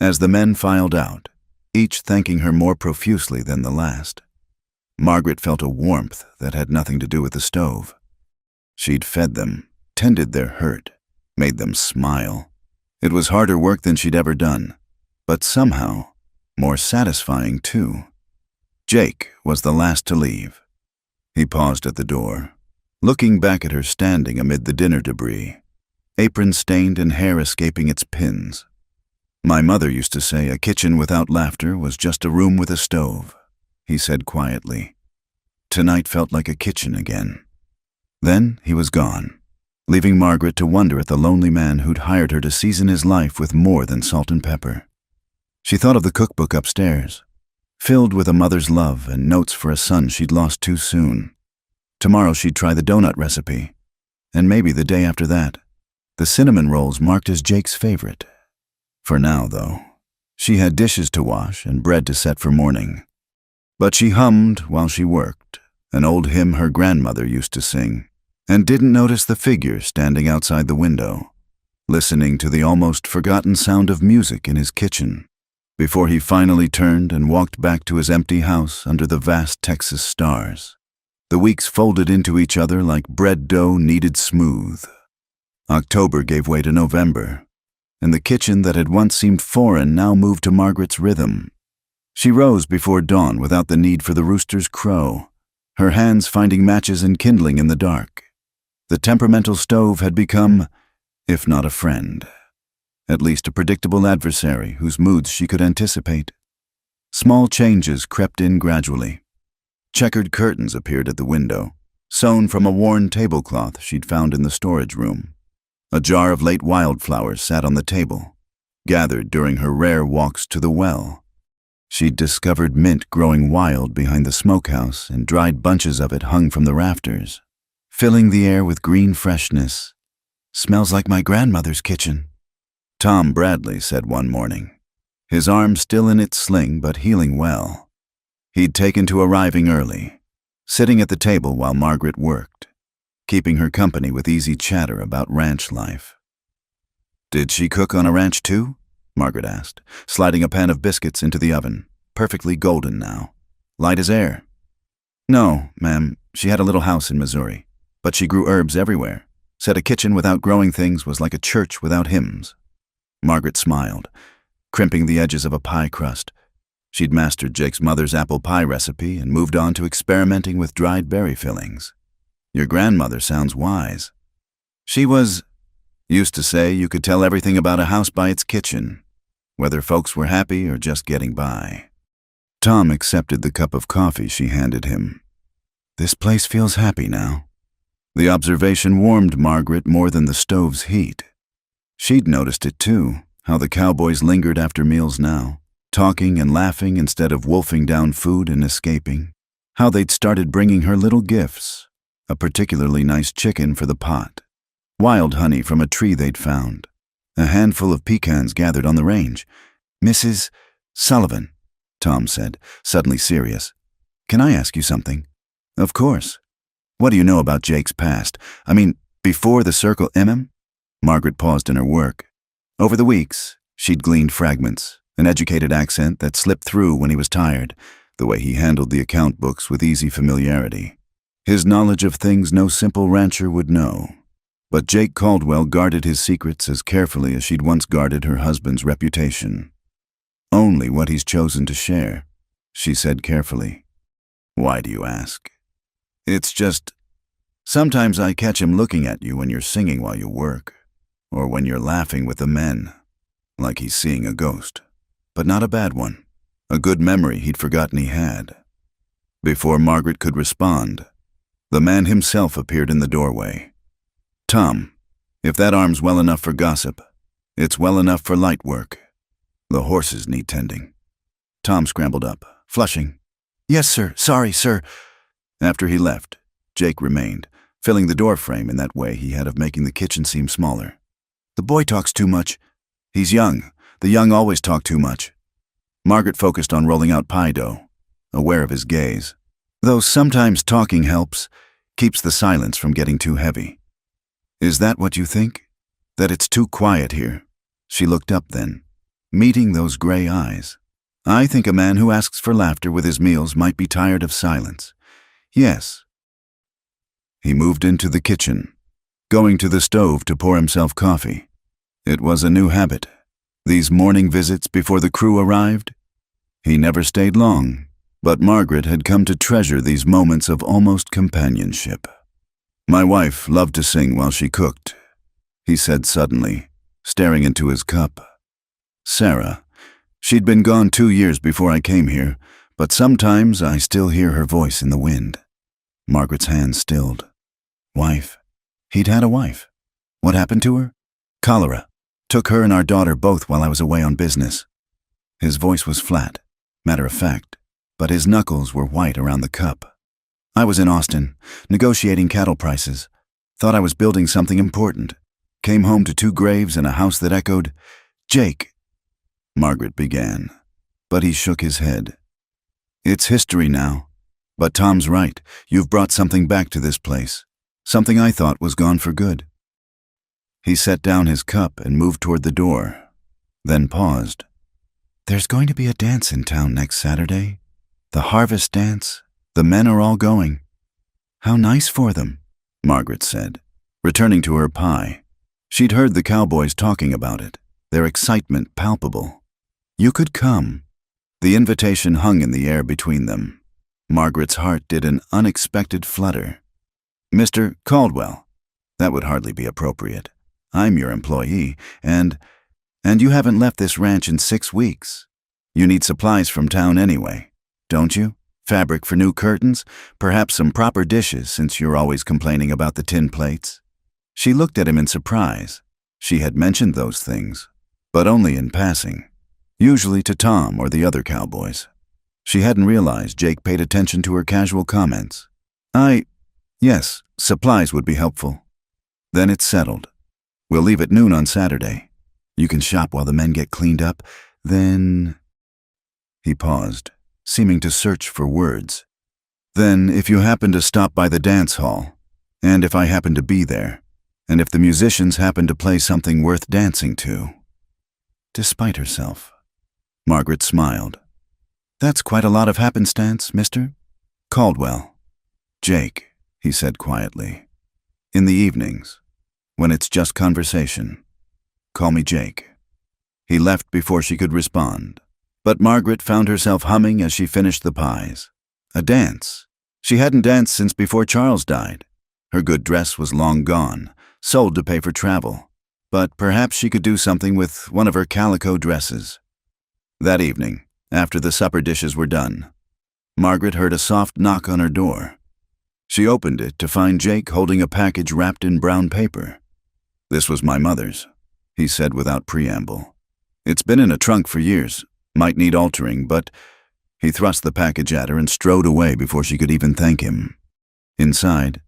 As the men filed out, each thanking her more profusely than the last, Margaret felt a warmth that had nothing to do with the stove. She'd fed them, tended their hurt, made them smile. It was harder work than she'd ever done, but somehow more satisfying too. Jake was the last to leave. He paused at the door, looking back at her standing amid the dinner debris, apron stained and hair escaping its pins. My mother used to say a kitchen without laughter was just a room with a stove, he said quietly. Tonight felt like a kitchen again. Then he was gone, leaving Margaret to wonder at the lonely man who'd hired her to season his life with more than salt and pepper. She thought of the cookbook upstairs, filled with a mother's love and notes for a son she'd lost too soon. Tomorrow she'd try the donut recipe, and maybe the day after that. The cinnamon rolls marked as Jake's favorite. For now, though, she had dishes to wash and bread to set for morning. But she hummed while she worked, an old hymn her grandmother used to sing, and didn't notice the figure standing outside the window, listening to the almost forgotten sound of music in his kitchen, before he finally turned and walked back to his empty house under the vast Texas stars. The weeks folded into each other like bread dough kneaded smooth. October gave way to November, and the kitchen that had once seemed foreign now moved to Margaret's rhythm. She rose before dawn without the need for the rooster's crow, her hands finding matches and kindling in the dark. The temperamental stove had become, if not a friend, at least a predictable adversary whose moods she could anticipate. Small changes crept in gradually. Checkered curtains appeared at the window, sewn from a worn tablecloth she'd found in the storage room. A jar of late wildflowers sat on the table, gathered during her rare walks to the well. She'd discovered mint growing wild behind the smokehouse, and dried bunches of it hung from the rafters, filling the air with green freshness. "Smells like my grandmother's kitchen," Tom Bradley said one morning, his arm still in its sling but healing well. He'd taken to arriving early, sitting at the table while Margaret worked, keeping her company with easy chatter about ranch life. "Did she cook on a ranch too?" Margaret asked, sliding a pan of biscuits into the oven, perfectly golden now, light as air. "No, ma'am, she had a little house in Missouri, but she grew herbs everywhere. Said a kitchen without growing things was like a church without hymns." Margaret smiled, crimping the edges of a pie crust. She'd mastered Jake's mother's apple pie recipe and moved on to experimenting with dried berry fillings. "Your grandmother sounds wise." "She used to say you could tell everything about a house by its kitchen, whether folks were happy or just getting by." Tom accepted the cup of coffee she handed him. "This place feels happy now." The observation warmed Margaret more than the stove's heat. She'd noticed it too, how the cowboys lingered after meals now, talking and laughing instead of wolfing down food and escaping. How they'd started bringing her little gifts, a particularly nice chicken for the pot, wild honey from a tree they'd found, a handful of pecans gathered on the range. "Mrs. Sullivan," Tom said, suddenly serious, "can I ask you something?" "Of course. What do you know about Jake's past? I mean, before the Circle MM?" Margaret paused in her work. Over the weeks, she'd gleaned fragments, an educated accent that slipped through when he was tired, the way he handled the account books with easy familiarity. His knowledge of things no simple rancher would know. But Jake Caldwell guarded his secrets as carefully as she'd once guarded her husband's reputation. "Only what he's chosen to share," she said carefully. "Why do you ask?" "It's just, sometimes I catch him looking at you when you're singing while you work, or when you're laughing with the men, like he's seeing a ghost. But not a bad one, a good memory he'd forgotten he had." Before Margaret could respond, the man himself appeared in the doorway. "Tom, if that arm's well enough for gossip, it's well enough for light work. The horses need tending." Tom scrambled up, flushing. "Yes, sir. Sorry, sir." After he left, Jake remained, filling the doorframe in that way he had of making the kitchen seem smaller. "The boy talks too much." "He's young. The young always talk too much." Margaret focused on rolling out pie dough, aware of his gaze. "Though sometimes talking helps, keeps the silence from getting too heavy." "Is that what you think? That it's too quiet here?" She looked up then, meeting those gray eyes. "I think a man who asks for laughter with his meals might be tired of silence. Yes." He moved into the kitchen, going to the stove to pour himself coffee. It was a new habit, these morning visits before the crew arrived. He never stayed long, but Margaret had come to treasure these moments of almost companionship. "My wife loved to sing while she cooked," he said suddenly, staring into his cup. "Sarah, she'd been gone 2 years before I came here, but sometimes I still hear her voice in the wind." Margaret's hand stilled. "Wife? He'd had a wife. What happened to her?" "Cholera. Took her and our daughter both while I was away on business." His voice was flat, matter-of-fact, but his knuckles were white around the cup. "I was in Austin, negotiating cattle prices. Thought I was building something important. Came home to 2 graves and a house that echoed, 'Jake,'" Margaret began, but he shook his head. "It's history now. But Tom's right. You've brought something back to this place. Something I thought was gone for good." He set down his cup and moved toward the door, then paused. "There's going to be a dance in town next Saturday. The harvest dance. The men are all going." "How nice for them," Margaret said, returning to her pie. She'd heard the cowboys talking about it, their excitement palpable. "You could come." The invitation hung in the air between them. Margaret's heart did an unexpected flutter. "Mr. Caldwell, that would hardly be appropriate. I'm your employee, and you haven't left this ranch in 6 weeks. You need supplies from town anyway, don't you? Fabric for new curtains, perhaps some proper dishes since you're always complaining about the tin plates. She looked at him in surprise. She had mentioned those things, but only in passing, usually to Tom or the other cowboys. She hadn't realized Jake paid attention to her casual comments. Yes, supplies would be helpful. Then it's settled. We'll leave at noon on Saturday. You can shop while the men get cleaned up, then... He paused, seeming to search for words. Then, if you happen to stop by the dance hall, and if I happen to be there, and if the musicians happen to play something worth dancing to. Despite herself, Margaret smiled. That's quite a lot of happenstance, Mr. Caldwell. Jake, he said quietly. In the evenings, when it's just conversation, call me Jake. He left before she could respond, but Margaret found herself humming as she finished the pies. A dance. She hadn't danced since before Charles died. Her good dress was long gone, sold to pay for travel, but perhaps she could do something with one of her calico dresses. That evening, after the supper dishes were done, Margaret heard a soft knock on her door. She opened it to find Jake holding a package wrapped in brown paper. This was my mother's, he said without preamble. It's been in a trunk for years, might need altering, but... He thrust the package at her and strode away before she could even thank him. Inside,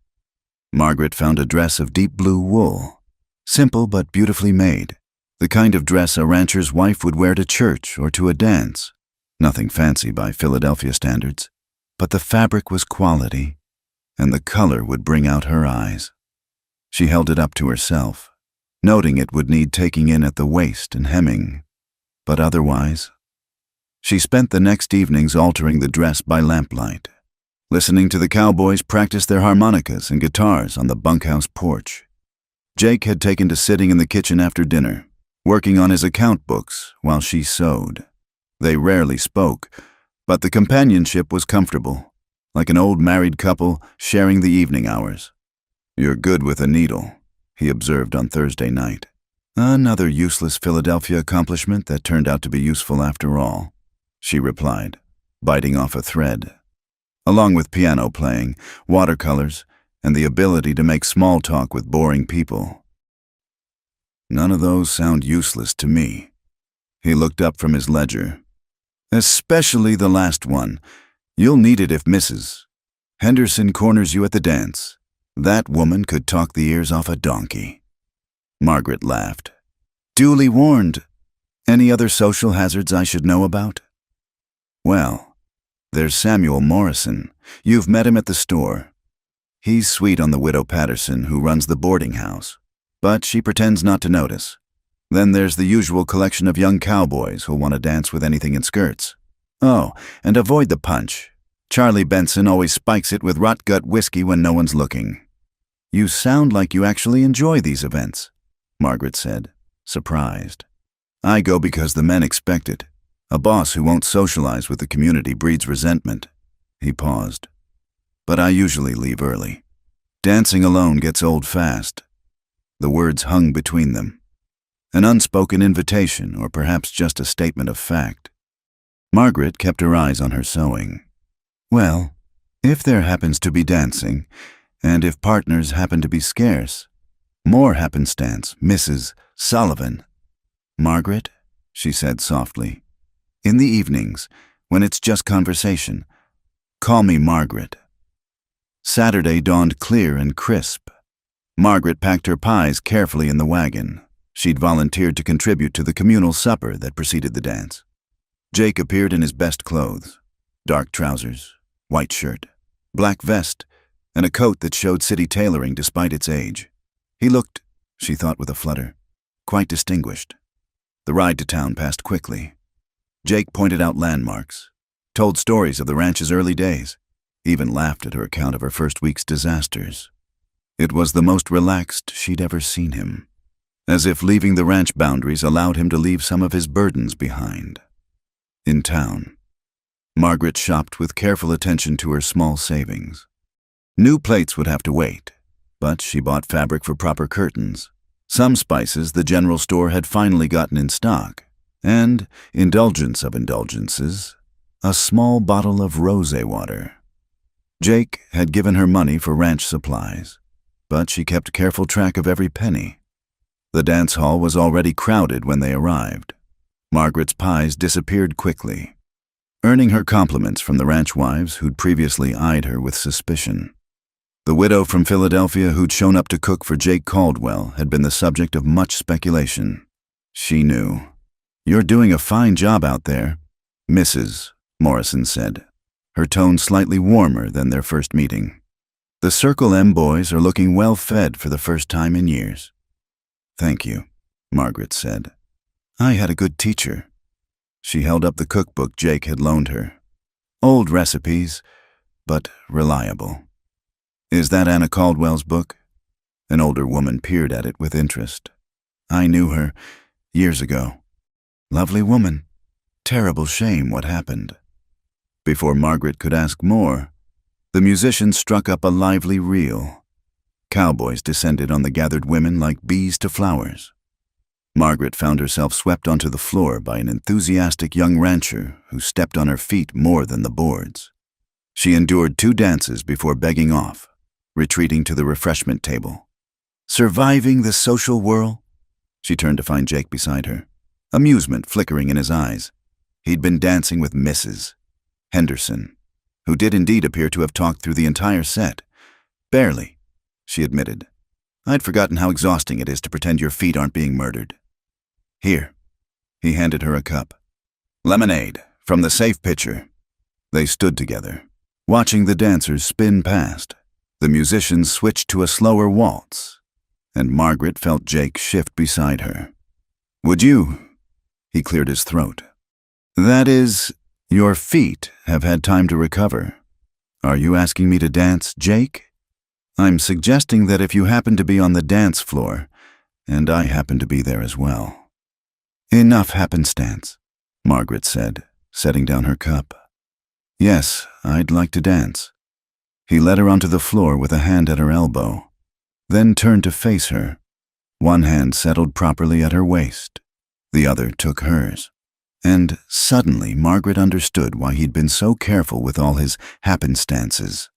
Margaret found a dress of deep blue wool, simple but beautifully made, the kind of dress a rancher's wife would wear to church or to a dance. Nothing fancy by Philadelphia standards, but the fabric was quality, and the color would bring out her eyes. She held it up to herself, noting it would need taking in at the waist and hemming, but otherwise... She spent the next evenings altering the dress by lamplight, listening to the cowboys practice their harmonicas and guitars on the bunkhouse porch. Jake had taken to sitting in the kitchen after dinner, working on his account books while she sewed. They rarely spoke, but the companionship was comfortable, like an old married couple sharing the evening hours. You're good with a needle, he observed on Thursday night. Another useless Philadelphia accomplishment that turned out to be useful after all, she replied, biting off a thread. Along with piano playing, watercolors, and the ability to make small talk with boring people. None of those sound useless to me. He looked up from his ledger. Especially the last one. You'll need it if Mrs. Henderson corners you at the dance. That woman could talk the ears off a donkey. Margaret laughed. Duly warned. Any other social hazards I should know about? Well, there's Samuel Morrison. You've met him at the store. He's sweet on the widow Patterson who runs the boarding house, but she pretends not to notice. Then there's the usual collection of young cowboys who'll want to dance with anything in skirts. Oh, and avoid the punch. Charlie Benson always spikes it with rot-gut whiskey when no one's looking. You sound like you actually enjoy these events, Margaret said, surprised. I go because the men expect it. A boss who won't socialize with the community breeds resentment. He paused. But I usually leave early. Dancing alone gets old fast. The words hung between them. An unspoken invitation, or perhaps just a statement of fact. Margaret kept her eyes on her sewing. Well, if there happens to be dancing, and if partners happen to be scarce, more happenstance, Mrs. Sullivan. Margaret, she said softly, in the evenings, when it's just conversation, call me Margaret. Saturday dawned clear and crisp. Margaret packed her pies carefully in the wagon. She'd volunteered to contribute to the communal supper that preceded the dance. Jake appeared in his best clothes, dark trousers, white shirt, black vest, and a coat that showed city tailoring despite its age. He looked, she thought with a flutter, quite distinguished. The ride to town passed quickly. Jake pointed out landmarks, told stories of the ranch's early days, even laughed at her account of her first week's disasters. It was the most relaxed she'd ever seen him, as if leaving the ranch boundaries allowed him to leave some of his burdens behind. In town, Margaret shopped with careful attention to her small savings. New plates would have to wait, but she bought fabric for proper curtains. Some spices the general store had finally gotten in stock, And, indulgence of indulgences, a small bottle of rosé water. Jake had given her money for ranch supplies, but she kept careful track of every penny. The dance hall was already crowded when they arrived. Margaret's pies disappeared quickly, earning her compliments from the ranch wives who'd previously eyed her with suspicion. The widow from Philadelphia who'd shown up to cook for Jake Caldwell had been the subject of much speculation. She knew. "You're doing a fine job out there," Mrs. Morrison said, her tone slightly warmer than their first meeting. "The Circle M boys are looking well fed for the first time in years." "Thank you," Margaret said. "I had a good teacher." She held up the cookbook Jake had loaned her. Old recipes, but reliable. "Is that Anna Caldwell's book?" An older woman peered at it with interest. "I knew her years ago. Lovely woman. Terrible shame what happened." Before Margaret could ask more, the musicians struck up a lively reel. Cowboys descended on the gathered women like bees to flowers. Margaret found herself swept onto the floor by an enthusiastic young rancher who stepped on her feet more than the boards. She endured 2 dances before begging off, retreating to the refreshment table. "Surviving the social whirl?" She turned to find Jake beside her, amusement flickering in his eyes. He'd been dancing with Mrs. Henderson, who did indeed appear to have talked through the entire set. "Barely," she admitted. "I'd forgotten how exhausting it is to pretend your feet aren't being murdered. Here." He handed her a cup. "Lemonade, from the safe pitcher." They stood together, watching the dancers spin past. The musicians switched to a slower waltz, and Margaret felt Jake shift beside her. "Would you?" He cleared his throat. "That is, your feet have had time to recover. Are you asking me to dance, Jake?" "I'm suggesting that if you happen to be on the dance floor, and I happen to be there as well." "Enough happenstance," Margaret said, setting down her cup. "Yes, I'd like to dance." He led her onto the floor with a hand at her elbow, then turned to face her. One hand settled properly at her waist. The other took hers. And suddenly Margaret understood why he'd been so careful with all his happenstances.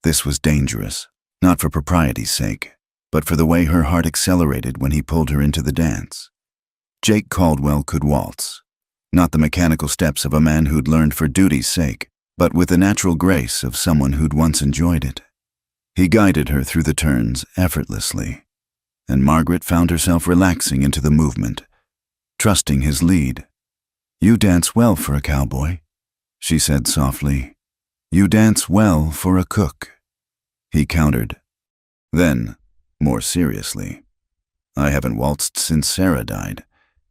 This was dangerous, not for propriety's sake, but for the way her heart accelerated when he pulled her into the dance. Jake Caldwell could waltz, not the mechanical steps of a man who'd learned for duty's sake, but with the natural grace of someone who'd once enjoyed it. He guided her through the turns effortlessly, and Margaret found herself relaxing into the movement, trusting his lead. "You dance well for a cowboy," she said softly. "You dance well for a cook." He countered. Then, more seriously, "I haven't waltzed since Sarah died.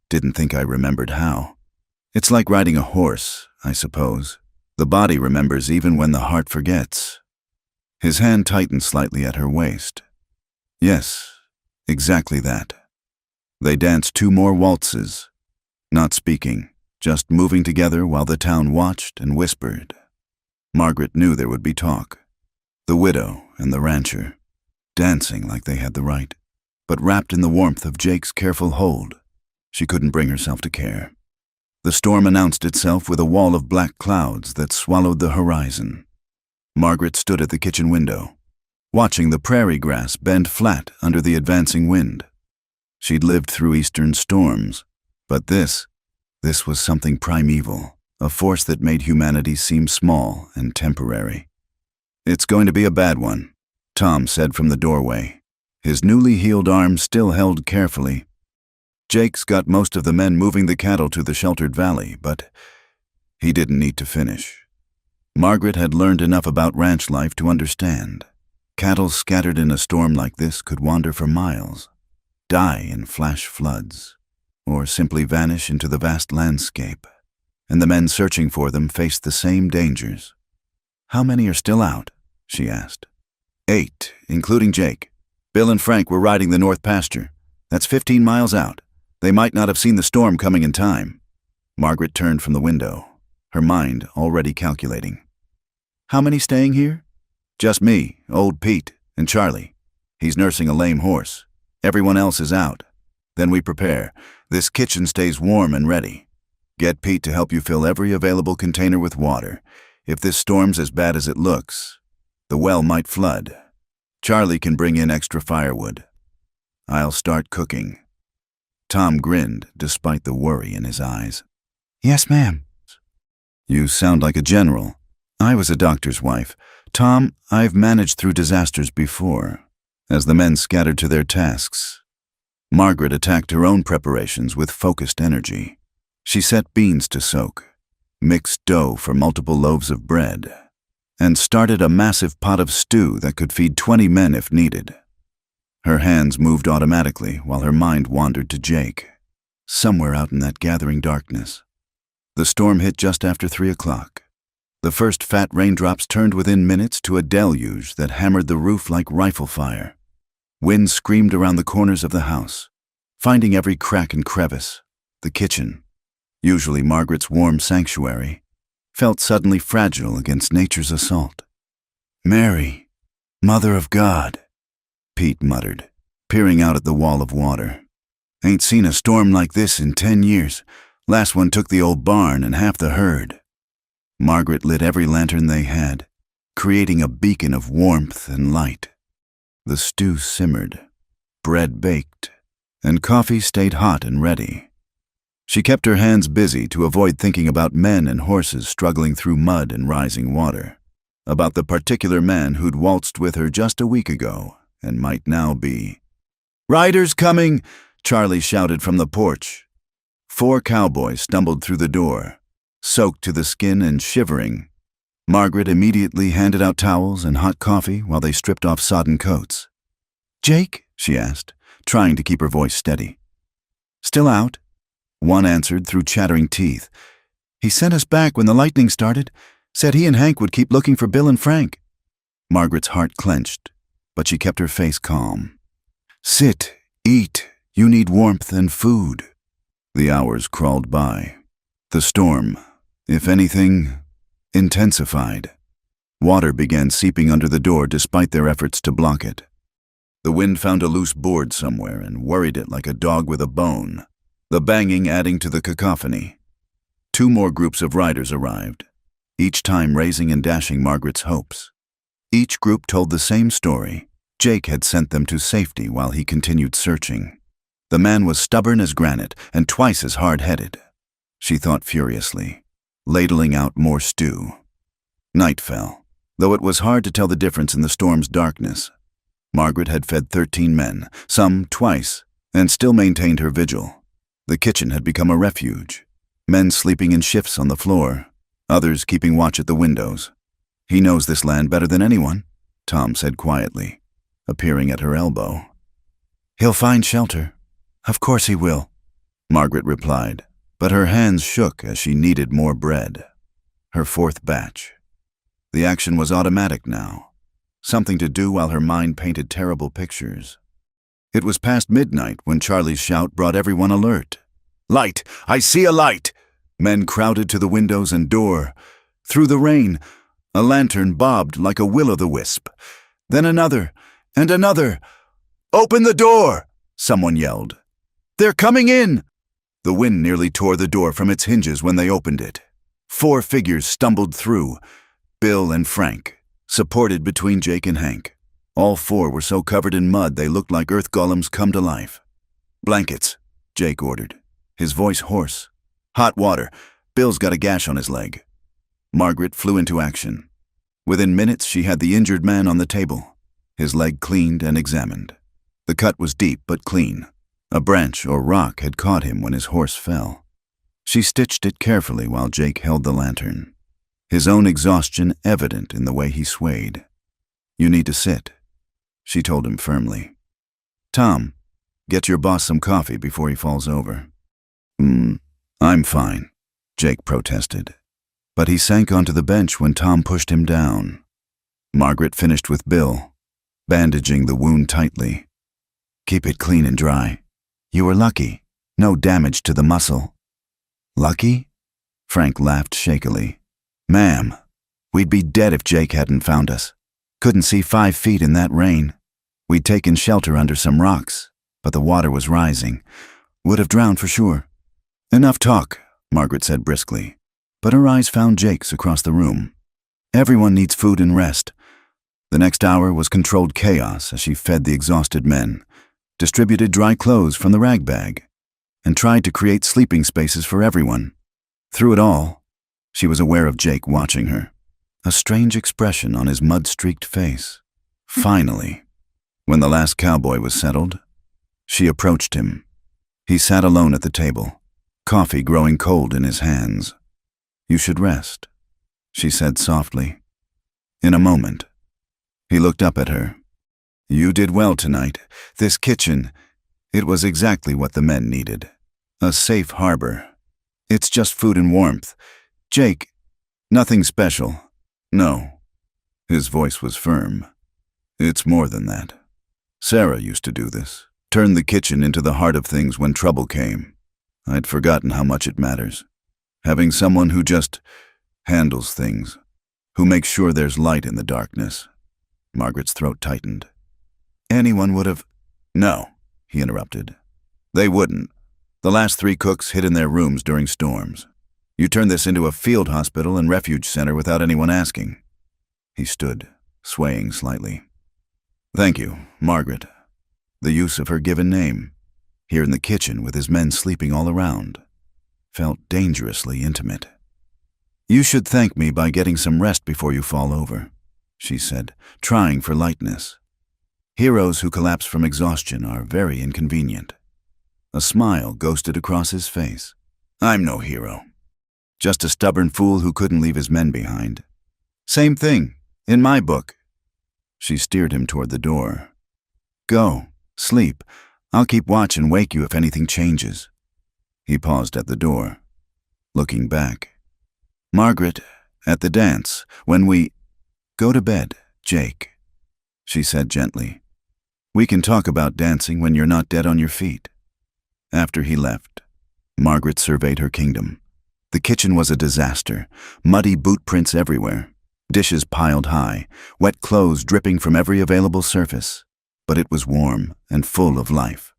Didn't think I remembered how. It's like riding a horse, I suppose. The body remembers even when the heart forgets." His hand tightened slightly at her waist. "Yes, exactly that." They danced 2 more waltzes, not speaking, just moving together while the town watched and whispered. Margaret knew there would be talk. The widow and the rancher, dancing like they had the right, but wrapped in the warmth of Jake's careful hold. She couldn't bring herself to care. The storm announced itself with a wall of black clouds that swallowed the horizon. Margaret stood at the kitchen window, watching the prairie grass bend flat under the advancing wind. She'd lived through eastern storms, but this was something primeval, a force that made humanity seem small and temporary. "It's going to be a bad one," Tom said from the doorway, his newly healed arm still held carefully. "Jake's got most of the men moving the cattle to the sheltered valley, but he didn't need to finish." Margaret had learned enough about ranch life to understand. Cattle scattered in a storm like this could wander for miles, die in flash floods, or simply vanish into the vast landscape, and the men searching for them faced the same dangers. "How many are still out?" she asked. 8, including Jake. Bill and Frank were riding the north pasture. That's 15 miles out. They might not have seen the storm coming in time." Margaret turned from the window, her mind already calculating. "How many staying here?" "Just me, old Pete, and Charlie. He's nursing a lame horse. Everyone else is out. Then we prepare. This kitchen stays warm and ready. Get Pete to help you fill every available container with water. If this storm's as bad as it looks, the well might flood. Charlie can bring in extra firewood. I'll start cooking." Tom grinned, despite the worry in his eyes. "Yes, ma'am." "You sound like a general." "I was a doctor's wife. Tom, I've managed through disasters before." As the men scattered to their tasks, Margaret attacked her own preparations with focused energy. She set beans to soak, mixed dough for multiple loaves of bread, and started a massive pot of stew that could feed 20 men if needed. Her hands moved automatically while her mind wandered to Jake, somewhere out in that gathering darkness. The storm hit just after 3 o'clock. The first fat raindrops turned within minutes to a deluge that hammered the roof like rifle fire. Wind screamed around the corners of the house, finding every crack and crevice. The kitchen, usually Margaret's warm sanctuary, felt suddenly fragile against nature's assault. "Mary, Mother of God," Pete muttered, peering out at the wall of water. "Ain't seen a storm like this in 10 years. Last one took the old barn and half the herd." Margaret lit every lantern they had, creating a beacon of warmth and light. The stew simmered, bread baked, and coffee stayed hot and ready. She kept her hands busy to avoid thinking about men and horses struggling through mud and rising water, about the particular man who'd waltzed with her just a week ago and might now be. "Riders coming!" Charlie shouted from the porch. 4 cowboys stumbled through the door, soaked to the skin and shivering. Margaret immediately handed out towels and hot coffee while they stripped off sodden coats. "Jake?" she asked, trying to keep her voice steady. "Still out?" One answered through chattering teeth. "He sent us back when the lightning started, said he and Hank would keep looking for Bill and Frank." Margaret's heart clenched, but she kept her face calm. "Sit, eat, you need warmth and food." The hours crawled by. The storm, if anything, intensified. Water began seeping under the door despite their efforts to block it. The wind found a loose board somewhere and worried it like a dog with a bone, the banging adding to the cacophony. 2 more groups of riders arrived, each time raising and dashing Margaret's hopes. Each group told the same story. Jake had sent them to safety while he continued searching. The man was stubborn as granite and twice as hard-headed. She thought furiously, ladling out more stew. Night fell, though it was hard to tell the difference in the storm's darkness. Margaret had fed 13 men, some twice, and still maintained her vigil. The kitchen had become a refuge, men sleeping in shifts on the floor, others keeping watch at the windows. "He knows this land better than anyone," Tom said quietly, appearing at her elbow. "He'll find shelter. Of course he will," Margaret replied, but her hands shook as she kneaded more bread. Her 4th batch. The action was automatic now, something to do while her mind painted terrible pictures. It was past midnight when Charlie's shout brought everyone alert. "Light! I see a light!" Men crowded to the windows and door. Through the rain, a lantern bobbed like a will-o'-the-wisp. Then another, and another. "Open the door!" someone yelled. "They're coming in!" The wind nearly tore the door from its hinges when they opened it. 4 figures stumbled through, Bill and Frank, supported between Jake and Hank. All 4 were so covered in mud they looked like earth golems come to life. "Blankets," Jake ordered, his voice hoarse. "Hot water. Bill's got a gash on his leg." Margaret flew into action. Within minutes she had the injured man on the table, his leg cleaned and examined. The cut was deep but clean. A branch or rock had caught him when his horse fell. She stitched it carefully while Jake held the lantern, his own exhaustion evident in the way he swayed. "You need to sit," she told him firmly. "Tom, get your boss some coffee before he falls over." I'm fine," Jake protested, but he sank onto the bench when Tom pushed him down. Margaret finished with Bill, bandaging the wound tightly. "Keep it clean and dry. You were lucky. No damage to the muscle." "Lucky?" Frank laughed shakily. "Ma'am, we'd be dead if Jake hadn't found us. Couldn't see 5 feet in that rain. We'd taken shelter under some rocks, but the water was rising. Would have drowned for sure." "Enough talk. Margaret said briskly, but her eyes found Jake's across the room. Everyone needs food and rest. The next hour was controlled chaos as she fed the exhausted men, distributed dry clothes from the rag bag, and tried to create sleeping spaces for everyone. Through it all, she was aware of Jake watching her, a strange expression on his mud-streaked face. Finally, when the last cowboy was settled, she approached him. He sat alone at the table, coffee growing cold in his hands. "You should rest," she said softly. In a moment, he looked up at her. "You did well tonight. This kitchen, it was exactly what the men needed. A safe harbor. It's just food and warmth. Jake, nothing special. No." His voice was firm. "It's more than that. Sarah used to do this, turn the kitchen into the heart of things when trouble came. I'd forgotten how much it matters. Having someone who just handles things, who makes sure there's light in the darkness." Margaret's throat tightened. "Anyone would have—" "No," he interrupted. "They wouldn't. The last 3 cooks hid in their rooms during storms. You turned this into a field hospital and refuge center without anyone asking." He stood, swaying slightly. "Thank you, Margaret." The use of her given name, here in the kitchen with his men sleeping all around, felt dangerously intimate. "You should thank me by getting some rest before you fall over," she said, trying for lightness. "Heroes who collapse from exhaustion are very inconvenient." A smile ghosted across his face. "I'm no hero. Just a stubborn fool who couldn't leave his men behind. Same thing, in my book." She steered him toward the door. "Go, sleep. I'll keep watch and wake you if anything changes." He paused at the door, looking back. "Margaret, at the dance, when we—" "Go to bed, Jake," she said gently. "We can talk about dancing when you're not dead on your feet." After he left, Margaret surveyed her kingdom. The kitchen was a disaster, muddy boot prints everywhere, dishes piled high, wet clothes dripping from every available surface. But it was warm and full of life,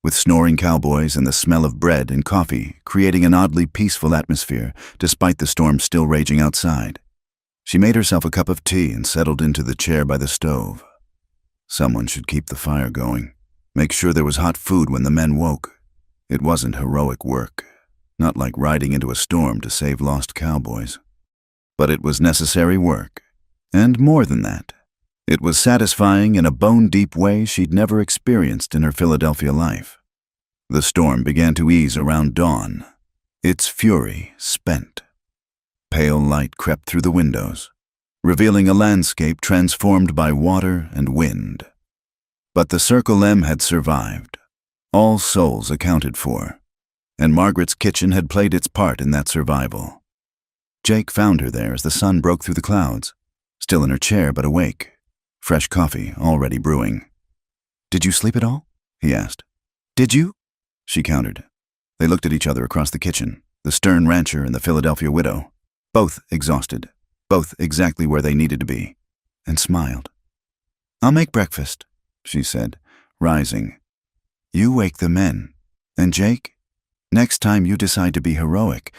with snoring cowboys and the smell of bread and coffee creating an oddly peaceful atmosphere despite the storm still raging outside. She made herself a cup of tea and settled into the chair by the stove. Someone should keep the fire going, make sure there was hot food when the men woke. It wasn't heroic work, not like riding into a storm to save lost cowboys. But it was necessary work, and more than that. It was satisfying in a bone-deep way she'd never experienced in her Philadelphia life. The storm began to ease around dawn, its fury spent. Pale light crept through the windows, revealing a landscape transformed by water and wind. But the Circle M had survived, all souls accounted for, and Margaret's kitchen had played its part in that survival. Jake found her there as the sun broke through the clouds, still in her chair but awake, fresh coffee already brewing. "Did you sleep at all?" he asked. "Did you?" she countered. They looked at each other across the kitchen, the stern rancher and the Philadelphia widow, both exhausted, both exactly where they needed to be, and smiled. "I'll make breakfast," she said, rising. "You wake the men. And Jake, next time you decide to be heroic,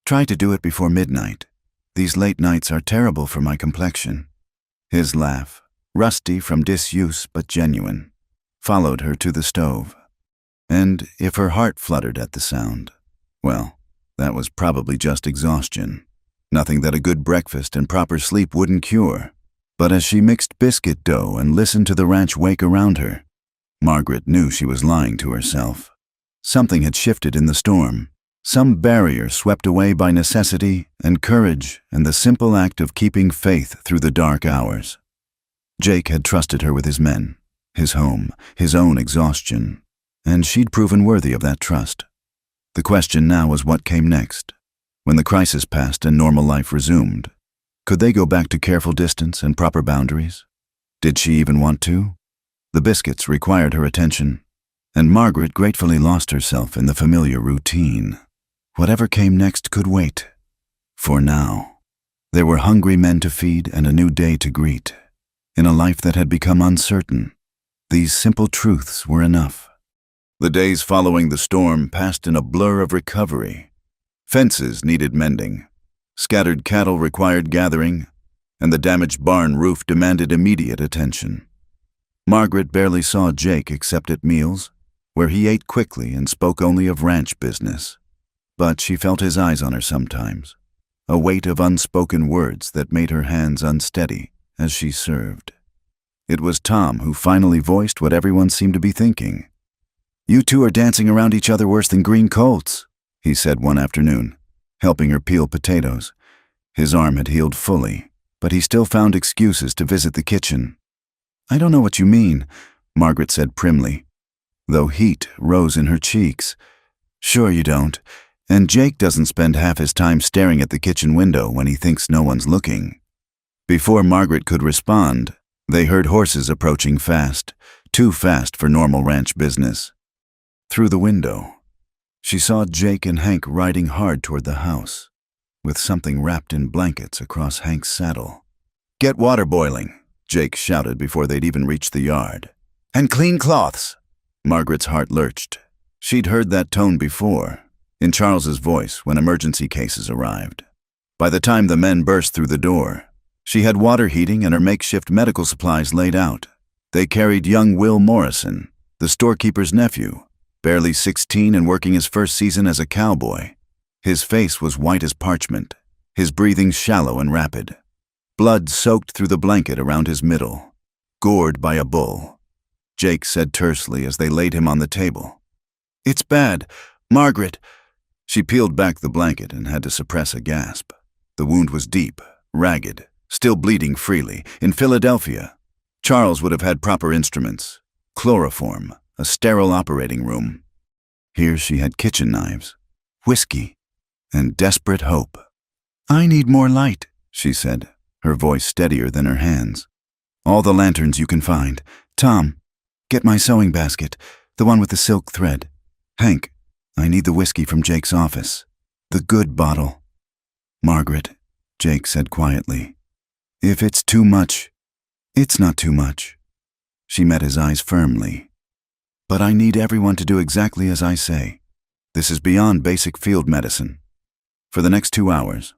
try to do it before midnight. These late nights are terrible for my complexion." His laugh, rusty from disuse but genuine, followed her to the stove. And if her heart fluttered at the sound, well, that was probably just exhaustion, nothing that a good breakfast and proper sleep wouldn't cure. But as she mixed biscuit dough and listened to the ranch wake around her, Margaret knew she was lying to herself. Something had shifted in the storm, some barrier swept away by necessity and courage and the simple act of keeping faith through the dark hours. Jake had trusted her with his men, his home, his own exhaustion, and she'd proven worthy of that trust. The question now was what came next. When the crisis passed and normal life resumed, could they go back to careful distance and proper boundaries? Did she even want to? The biscuits required her attention, and Margaret gratefully lost herself in the familiar routine. Whatever came next could wait. For now, there were hungry men to feed and a new day to greet. In a life that had become uncertain, these simple truths were enough. The days following the storm passed in a blur of recovery. Fences needed mending. Scattered cattle required gathering, and the damaged barn roof demanded immediate attention. Margaret barely saw Jake except at meals, where he ate quickly and spoke only of ranch business. But she felt his eyes on her sometimes, a weight of unspoken words that made her hands unsteady as she served. It was Tom who finally voiced what everyone seemed to be thinking. "You two are dancing around each other worse than green colts," he said one afternoon, helping her peel potatoes. His arm had healed fully, but he still found excuses to visit the kitchen. "I don't know what you mean," Margaret said primly, though heat rose in her cheeks. "Sure you don't. And Jake doesn't spend half his time staring at the kitchen window when he thinks no one's looking." Before Margaret could respond, they heard horses approaching fast, too fast for normal ranch business. Through the window, she saw Jake and Hank riding hard toward the house, with something wrapped in blankets across Hank's saddle. "Get water boiling," Jake shouted before they'd even reached the yard. "And clean cloths." Margaret's heart lurched. She'd heard that tone before, in Charles's voice when emergency cases arrived. By the time the men burst through the door, she had water heating and her makeshift medical supplies laid out. They carried young Will Morrison, the storekeeper's nephew, barely 16 and working his first season as a cowboy. His face was white as parchment, his breathing shallow and rapid. Blood soaked through the blanket around his middle, gored by a bull. Jake said tersely as they laid him on the table. "It's bad. Margaret." She peeled back the blanket and had to suppress a gasp. The wound was deep, ragged, still bleeding freely. In Philadelphia, Charles would have had proper instruments, chloroform, a sterile operating room. Here she had kitchen knives, whiskey, and desperate hope. "I need more light," she said, her voice steadier than her hands. "All the lanterns you can find. Tom, get my sewing basket, the one with the silk thread. Hank, I need the whiskey from Jake's office, the good bottle." "Margaret," Jake said quietly, "if it's too much, it's not too much." She met his eyes firmly. "But I need everyone to do exactly as I say. This is beyond basic field medicine." For the next 2 hours,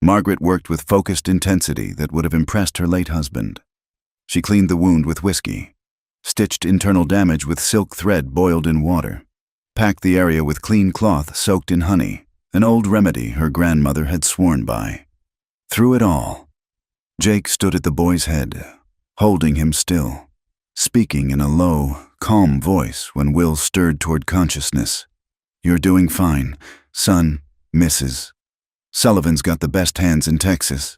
Margaret worked with focused intensity that would have impressed her late husband. She cleaned the wound with whiskey, stitched internal damage with silk thread boiled in water, packed the area with clean cloth soaked in honey, an old remedy her grandmother had sworn by. Through it all, Jake stood at the boy's head, holding him still, speaking in a low, calm voice when Will stirred toward consciousness. "You're doing fine, son, Mrs. Sullivan's got the best hands in Texas.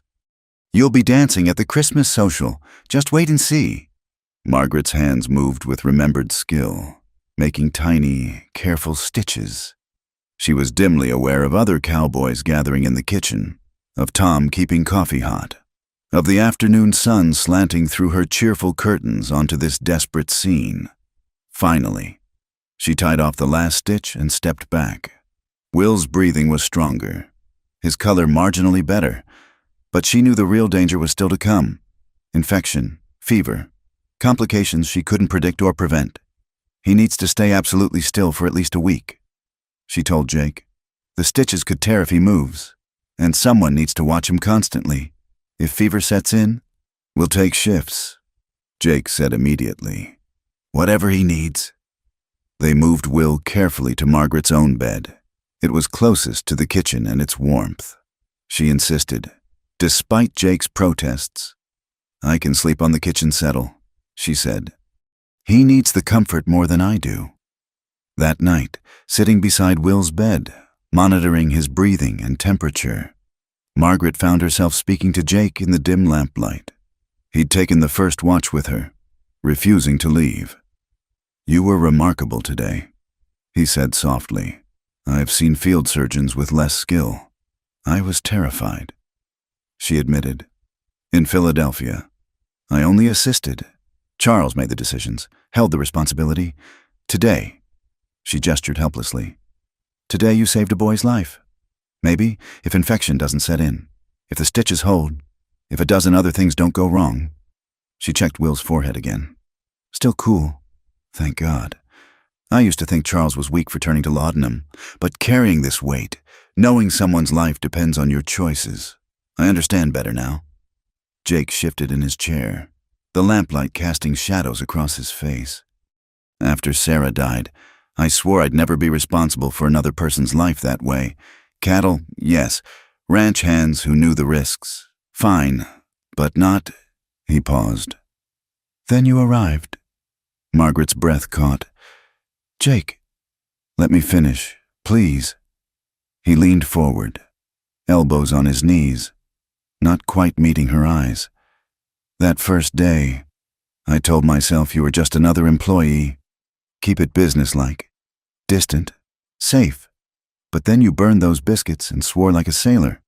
You'll be dancing at the Christmas social. Just wait and see." Margaret's hands moved with remembered skill, making tiny, careful stitches. She was dimly aware of other cowboys gathering in the kitchen, of Tom keeping coffee hot, of the afternoon sun slanting through her cheerful curtains onto this desperate scene. Finally, she tied off the last stitch and stepped back. Will's breathing was stronger, his color marginally better, but she knew the real danger was still to come. Infection, fever, complications she couldn't predict or prevent. "He needs to stay absolutely still for at least a week," she told Jake. "The stitches could tear if he moves, and someone needs to watch him constantly. If fever sets in, we'll take shifts," Jake said immediately. "Whatever he needs." They moved Will carefully to Margaret's own bed. It was closest to the kitchen and its warmth. She insisted, despite Jake's protests. "I can sleep on the kitchen settle," she said. "He needs the comfort more than I do." That night, sitting beside Will's bed, monitoring his breathing and temperature, Margaret found herself speaking to Jake in the dim lamplight. He'd taken the first watch with her, refusing to leave. "You were remarkable today," he said softly. "I've seen field surgeons with less skill. I was terrified." She admitted. "In Philadelphia, I only assisted. Charles made the decisions, held the responsibility. Today," she gestured helplessly, "today you saved a boy's life. Maybe, if infection doesn't set in, if the stitches hold, if a dozen other things don't go wrong." She checked Will's forehead again. "Still cool, thank God. I used to think Charles was weak for turning to laudanum, but carrying this weight, knowing someone's life depends on your choices. I understand better now. Jake shifted in his chair, the lamplight casting shadows across his face. After Sarah died, I swore I'd never be responsible for another person's life that way. Cattle, yes. Ranch hands who knew the risks. Fine, but not— He paused. Then you arrived. Margaret's breath caught. Jake, let me finish, please. He leaned forward, elbows on his knees, not quite meeting her eyes. That first day, I told myself you were just another employee. Keep it businesslike, distant, safe. But then you burned those biscuits and swore like a sailor.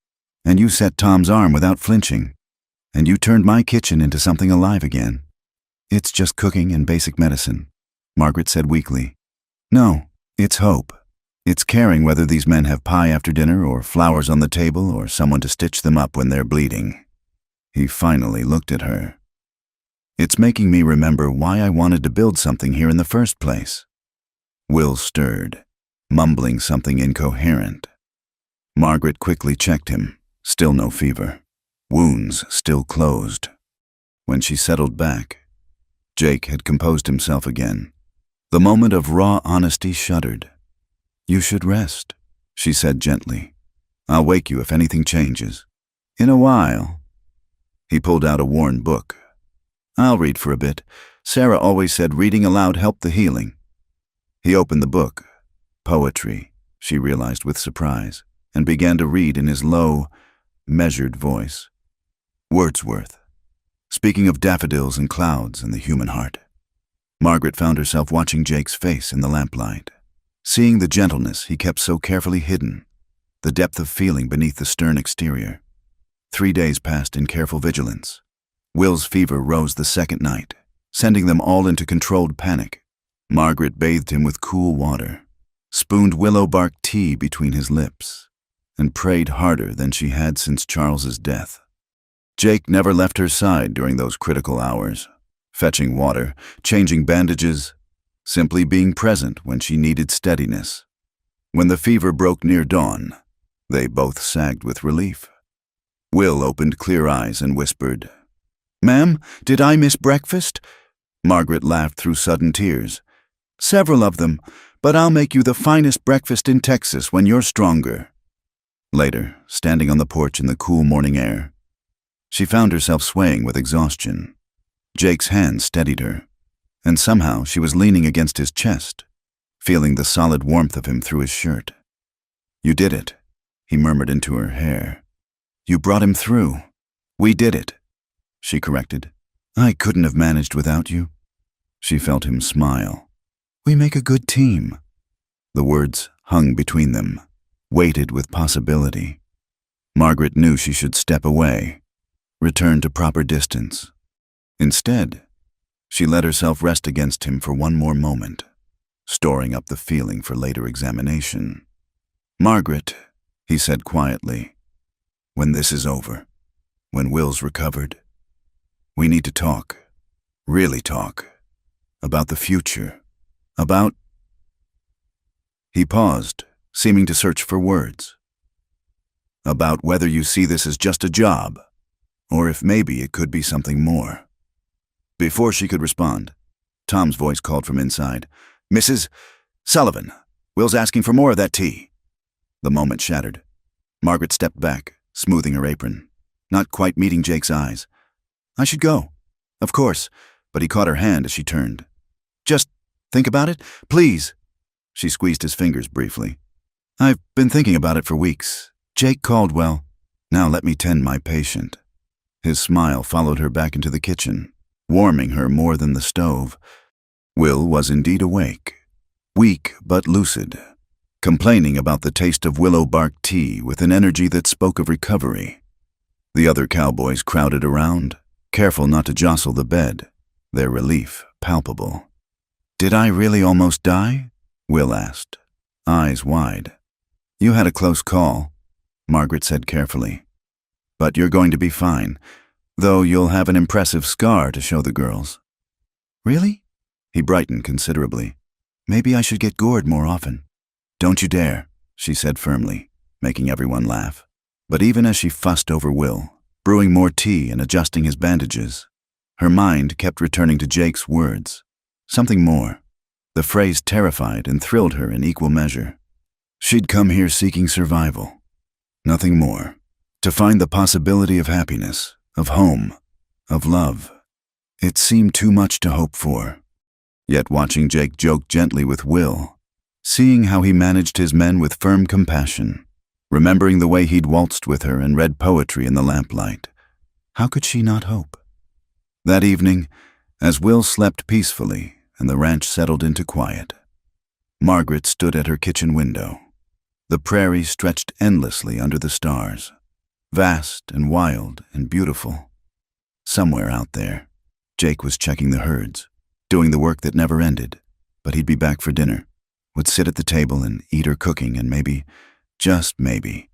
And you set Tom's arm without flinching. And you turned my kitchen into something alive again. It's just cooking and basic medicine, Margaret said weakly. No, it's hope. It's caring whether these men have pie after dinner or flowers on the table or someone to stitch them up when they're bleeding. He finally looked at her. It's making me remember why I wanted to build something here in the first place. Will stirred, mumbling something incoherent. Margaret quickly checked him. Still no fever. Wounds still closed. When she settled back, Jake had composed himself again. The moment of raw honesty shuddered. You should rest, she said gently. I'll wake you if anything changes. In a while. He pulled out a worn book. I'll read for a bit. Sarah always said reading aloud helped the healing. He opened the book. Poetry, she realized with surprise, and began to read in his low, measured voice. Wordsworth, speaking of daffodils and clouds and the human heart. Margaret found herself watching Jake's face in the lamplight, seeing the gentleness he kept so carefully hidden, the depth of feeling beneath the stern exterior. 3 days passed in careful vigilance. Will's fever rose the second night, sending them all into controlled panic. Margaret bathed him with cool water, spooned willow bark tea between his lips, and prayed harder than she had since Charles's death. Jake never left her side during those critical hours, fetching water, changing bandages, simply being present when she needed steadiness. When the fever broke near dawn, they both sagged with relief. Will opened clear eyes and whispered, Ma'am, did I miss breakfast? Margaret laughed through sudden tears. Several of them, but I'll make you the finest breakfast in Texas when you're stronger. Later, standing on the porch in the cool morning air, she found herself swaying with exhaustion. Jake's hand steadied her, and somehow she was leaning against his chest, feeling the solid warmth of him through his shirt. You did it, he murmured into her hair. You brought him through. We did it, she corrected. I couldn't have managed without you. She felt him smile. We make a good team. The words hung between them, weighted with possibility. Margaret knew she should step away, return to proper distance. Instead, she let herself rest against him for one more moment, storing up the feeling for later examination. Margaret, he said quietly, when this is over, when Will's recovered, we need to talk, really talk, about the future, about— He paused, seeming to search for words. About whether you see this as just a job, or if maybe it could be something more. Before she could respond, Tom's voice called from inside, Mrs. Sullivan, Will's asking for more of that tea. The moment shattered. Margaret stepped back, smoothing her apron, not quite meeting Jake's eyes. I should go, of course, but he caught her hand as she turned. Just think about it, please. She squeezed his fingers briefly. I've been thinking about it for weeks. Jake Caldwell. Now let me tend my patient. His smile followed her back into the kitchen, warming her more than the stove. Will was indeed awake, weak but lucid, complaining about the taste of willow bark tea with an energy that spoke of recovery. The other cowboys crowded around, careful not to jostle the bed, their relief palpable. Did I really almost die? Will asked, eyes wide. You had a close call, Margaret said carefully. But you're going to be fine, though you'll have an impressive scar to show the girls. Really? He brightened considerably. Maybe I should get gored more often. Don't you dare, she said firmly. making everyone laugh. But even as she fussed over Will, brewing more tea and adjusting his bandages, her mind kept returning to Jake's words. Something more. The phrase terrified and thrilled her in equal measure. She'd come here seeking survival. Nothing more. To find the possibility of happiness, of home, of love. It seemed too much to hope for. Yet watching Jake joke gently with Will, seeing how he managed his men with firm compassion, remembering the way he'd waltzed with her and read poetry in the lamplight, how could she not hope? That evening, as Will slept peacefully and the ranch settled into quiet, Margaret stood at her kitchen window. The prairie stretched endlessly under the stars, vast and wild and beautiful. Somewhere out there, Jake was checking the herds, doing the work that never ended, but he'd be back for dinner, would sit at the table and eat her cooking, and maybe, just maybe,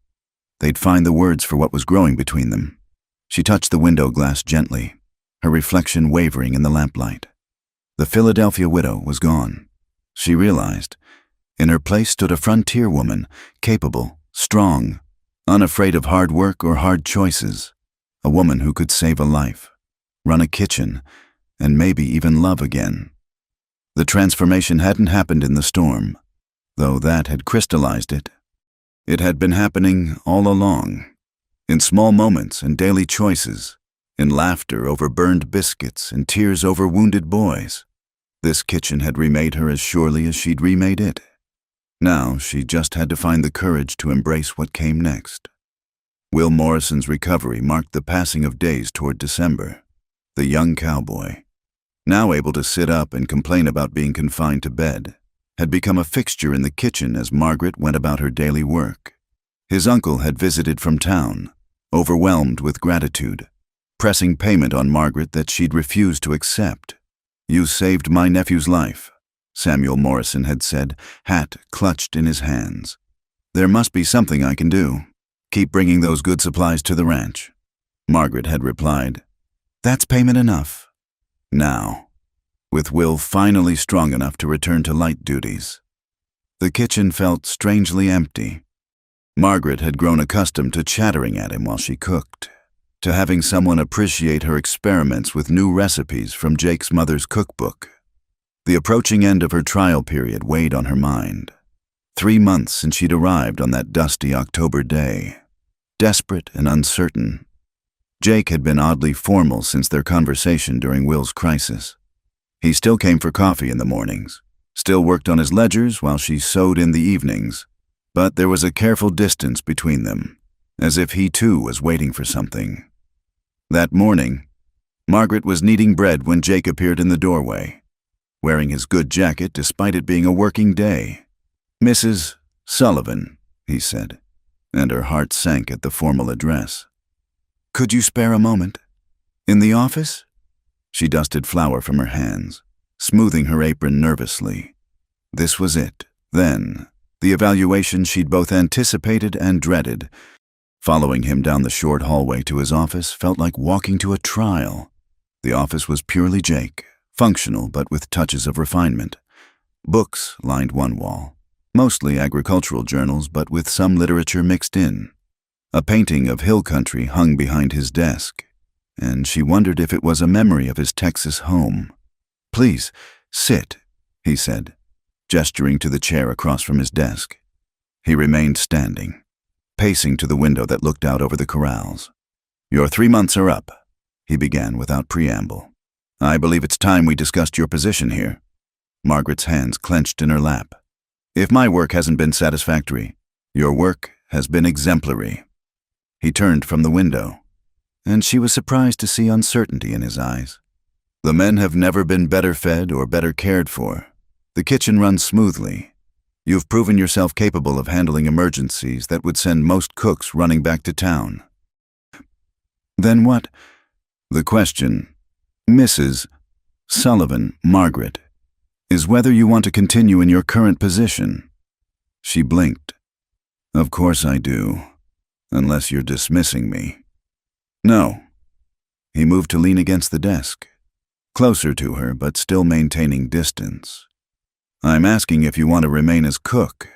they'd find the words for what was growing between them. She touched the window glass gently, her reflection wavering in the lamplight. The Philadelphia widow was gone. She realized. In her place stood a frontier woman, capable, strong, unafraid of hard work or hard choices. A woman who could save a life, run a kitchen, and maybe even love again. The transformation hadn't happened in the storm, though that had crystallized it. It had been happening all along, in small moments and daily choices, in laughter over burned biscuits and tears over wounded boys. This kitchen had remade her as surely as she'd remade it. Now she just had to find the courage to embrace what came next. Will Morrison's recovery marked the passing of days toward December. The young cowboy, now able to sit up and complain about being confined to bed, had become a fixture in the kitchen as Margaret went about her daily work. His uncle had visited from town, overwhelmed with gratitude, pressing payment on Margaret that she'd refused to accept. "You saved my nephew's life," Samuel Morrison had said, hat clutched in his hands. "There must be something I can do. Keep bringing those good supplies to the ranch." Margaret had replied, "That's payment enough." Now, with Will finally strong enough to return to light duties, the kitchen felt strangely empty. Margaret had grown accustomed to chattering at him while she cooked, to having someone appreciate her experiments with new recipes from Jake's mother's cookbook. The approaching end of her trial period weighed on her mind. 3 months since she'd arrived on that dusty October day. Desperate and uncertain. Jake had been oddly formal since their conversation during Will's crisis. He still came for coffee in the mornings, still worked on his ledgers while she sewed in the evenings, but there was a careful distance between them, as if he too was waiting for something. That morning, Margaret was kneading bread when Jake appeared in the doorway, wearing his good jacket despite it being a working day. "Mrs. Sullivan," he said, and her heart sank at the formal address. "Could you spare a moment? In the office?" She dusted flour from her hands, smoothing her apron nervously. This was it, then, the evaluation she'd both anticipated and dreaded. Following him down the short hallway to his office felt like walking to a trial. The office was purely Jake, functional but with touches of refinement. Books lined one wall, mostly agricultural journals but with some literature mixed in. A painting of hill country hung behind his desk, and she wondered if it was a memory of his Texas home. "Please, sit," he said, gesturing to the chair across from his desk. He remained standing, pacing to the window that looked out over the corrals. "Your 3 months are up," he began without preamble. "I believe it's time we discussed your position here." Margaret's hands clenched in her lap. "If my work hasn't been satisfactory, your work has been exemplary." He turned from the window, and she was surprised to see uncertainty in his eyes. "The men have never been better fed or better cared for. The kitchen runs smoothly. You've proven yourself capable of handling emergencies that would send most cooks running back to town." "Then what?" "The question, Mrs. Sullivan, Margaret, is whether you want to continue in your current position." She blinked. "Of course I do, unless you're dismissing me." "No." He moved to lean against the desk, closer to her but still maintaining distance. "I'm asking if you want to remain as cook,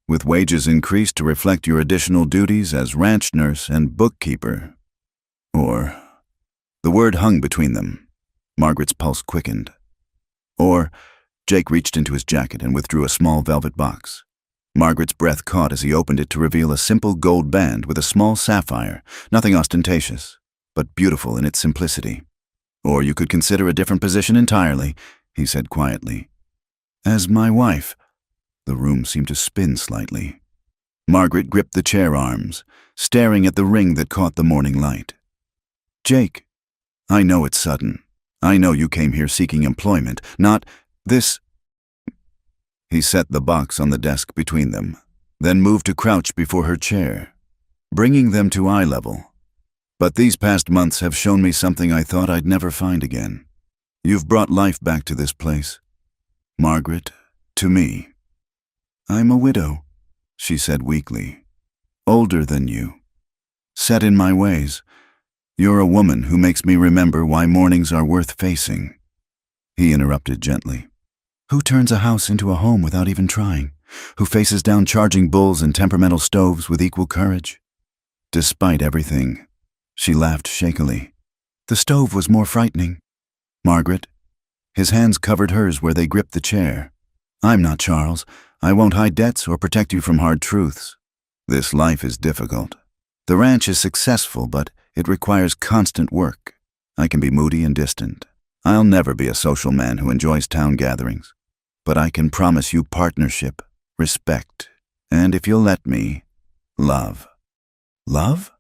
with wages increased to reflect your additional duties as ranch nurse and bookkeeper. Or, the word hung between them. Margaret's pulse quickened. Or, Jake reached into his jacket and withdrew a small velvet box. Margaret's breath caught as he opened it to reveal a simple gold band with a small sapphire, nothing ostentatious, but beautiful in its simplicity. Or you could consider a different position entirely, he said quietly. As my wife. The room seemed to spin slightly. Margaret gripped the chair arms, staring at the ring that caught the morning light. Jake, I know it's sudden. I know you came here seeking employment, not this. He set the box on the desk between them, then moved to crouch before her chair, bringing them to eye level. But these past months have shown me something I thought I'd never find again. You've brought life back to this place. Margaret, to me. I'm a widow, she said weakly. Older than you. Set in my ways. You're a woman who makes me remember why mornings are worth facing. He interrupted gently. Who turns a house into a home without even trying? Who faces down charging bulls and temperamental stoves with equal courage? Despite everything, she laughed shakily. The stove was more frightening. Margaret. His hands covered hers where they gripped the chair. I'm not Charles. I won't hide debts or protect you from hard truths. This life is difficult. The ranch is successful, but it requires constant work. I can be moody and distant. I'll never be a social man who enjoys town gatherings. But I can promise you partnership, respect, and if you'll let me, love. Love?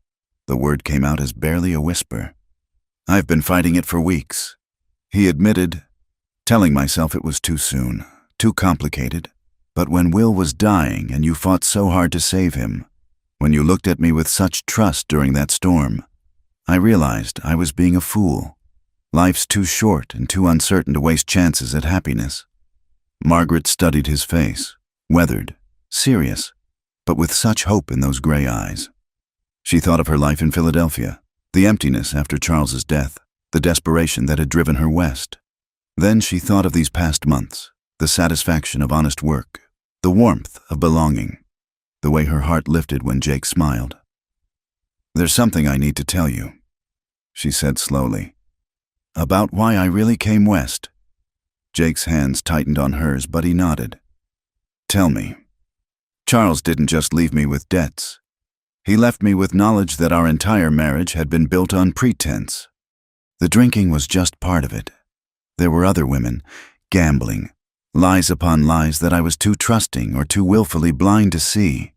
The word came out as barely a whisper. I've been fighting it for weeks, he admitted, telling myself it was too soon, too complicated. But when Will was dying and you fought so hard to save him, when you looked at me with such trust during that storm, I realized I was being a fool. Life's too short and too uncertain to waste chances at happiness. Margaret studied his face, weathered, serious, but with such hope in those gray eyes. She thought of her life in Philadelphia, the emptiness after Charles's death, the desperation that had driven her west. Then she thought of these past months, the satisfaction of honest work, the warmth of belonging, the way her heart lifted when Jake smiled. There's something I need to tell you, she said slowly, about why I really came west. Jake's hands tightened on hers, but he nodded. Tell me. Charles didn't just leave me with debts. He left me with knowledge that our entire marriage had been built on pretense. The drinking was just part of it. There were other women, gambling, lies upon lies that I was too trusting or too willfully blind to see.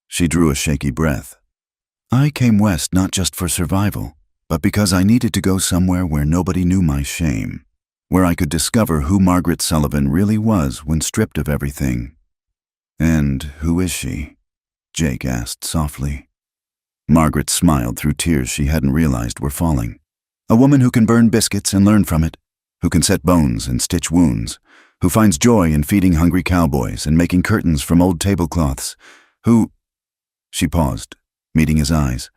She drew a shaky breath. I came west not just for survival, but because I needed to go somewhere where nobody knew my shame, where I could discover who Margaret Sullivan really was when stripped of everything. And who is she? Jake asked softly. Margaret smiled through tears she hadn't realized were falling. A woman who can burn biscuits and learn from it, who can set bones and stitch wounds, who finds joy in feeding hungry cowboys and making curtains from old tablecloths, who— She paused, meeting his eyes.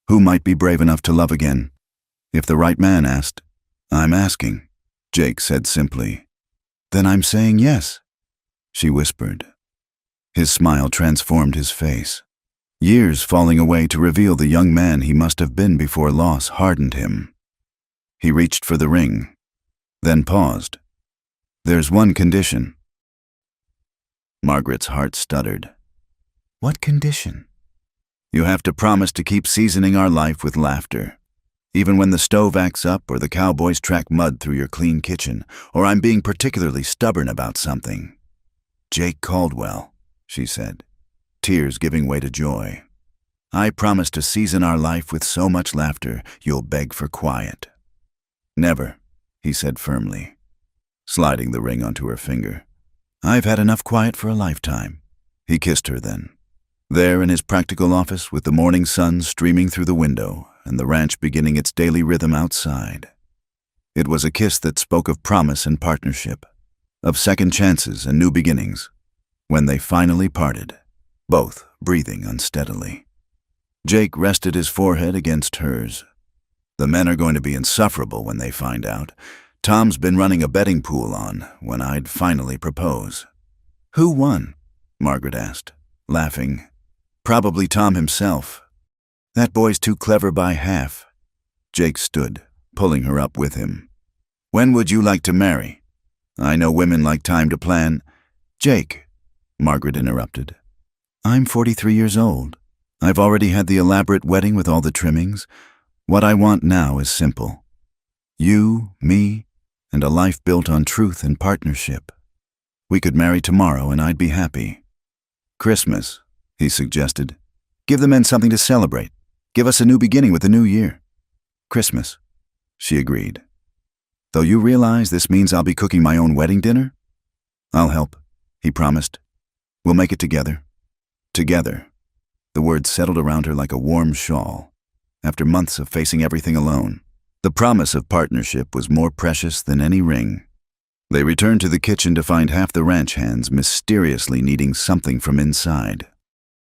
Who might be brave enough to love again? If the right man asked. I'm asking, Jake said simply. Then I'm saying yes, she whispered. His smile transformed his face. Years falling away to reveal the young man he must have been before loss hardened him. He reached for the ring, then paused. There's one condition. Margaret's heart stuttered. What condition? You have to promise to keep seasoning our life with laughter, even when the stove acts up or the cowboys track mud through your clean kitchen, or I'm being particularly stubborn about something. Jake Caldwell, she said, tears giving way to joy. I promise to season our life with so much laughter you'll beg for quiet. Never, he said firmly, sliding the ring onto her finger. I've had enough quiet for a lifetime. He kissed her then. There in his practical office with the morning sun streaming through the window and the ranch beginning its daily rhythm outside. It was a kiss that spoke of promise and partnership, of second chances and new beginnings. When they finally parted, both breathing unsteadily. Jake rested his forehead against hers. The men are going to be insufferable when they find out. Tom's been running a betting pool on when I'd finally propose. Who won? Margaret asked. laughing. Probably Tom himself. That boy's too clever by half. Jake stood, pulling her up with him. When would you like to marry? I know women like time to plan. Jake, Margaret interrupted. I'm 43 years old. I've already had the elaborate wedding with all the trimmings. What I want now is simple. You, me, and a life built on truth and partnership. We could marry tomorrow and I'd be happy. Christmas, he suggested. Give the men something to celebrate. Give us a new beginning with the new year. Christmas, she agreed. Though you realize this means I'll be cooking my own wedding dinner? I'll help, he promised. We'll make it together. Together. The words settled around her like a warm shawl. After months of facing everything alone, the promise of partnership was more precious than any ring. They returned to the kitchen to find half the ranch hands mysteriously needing something from inside.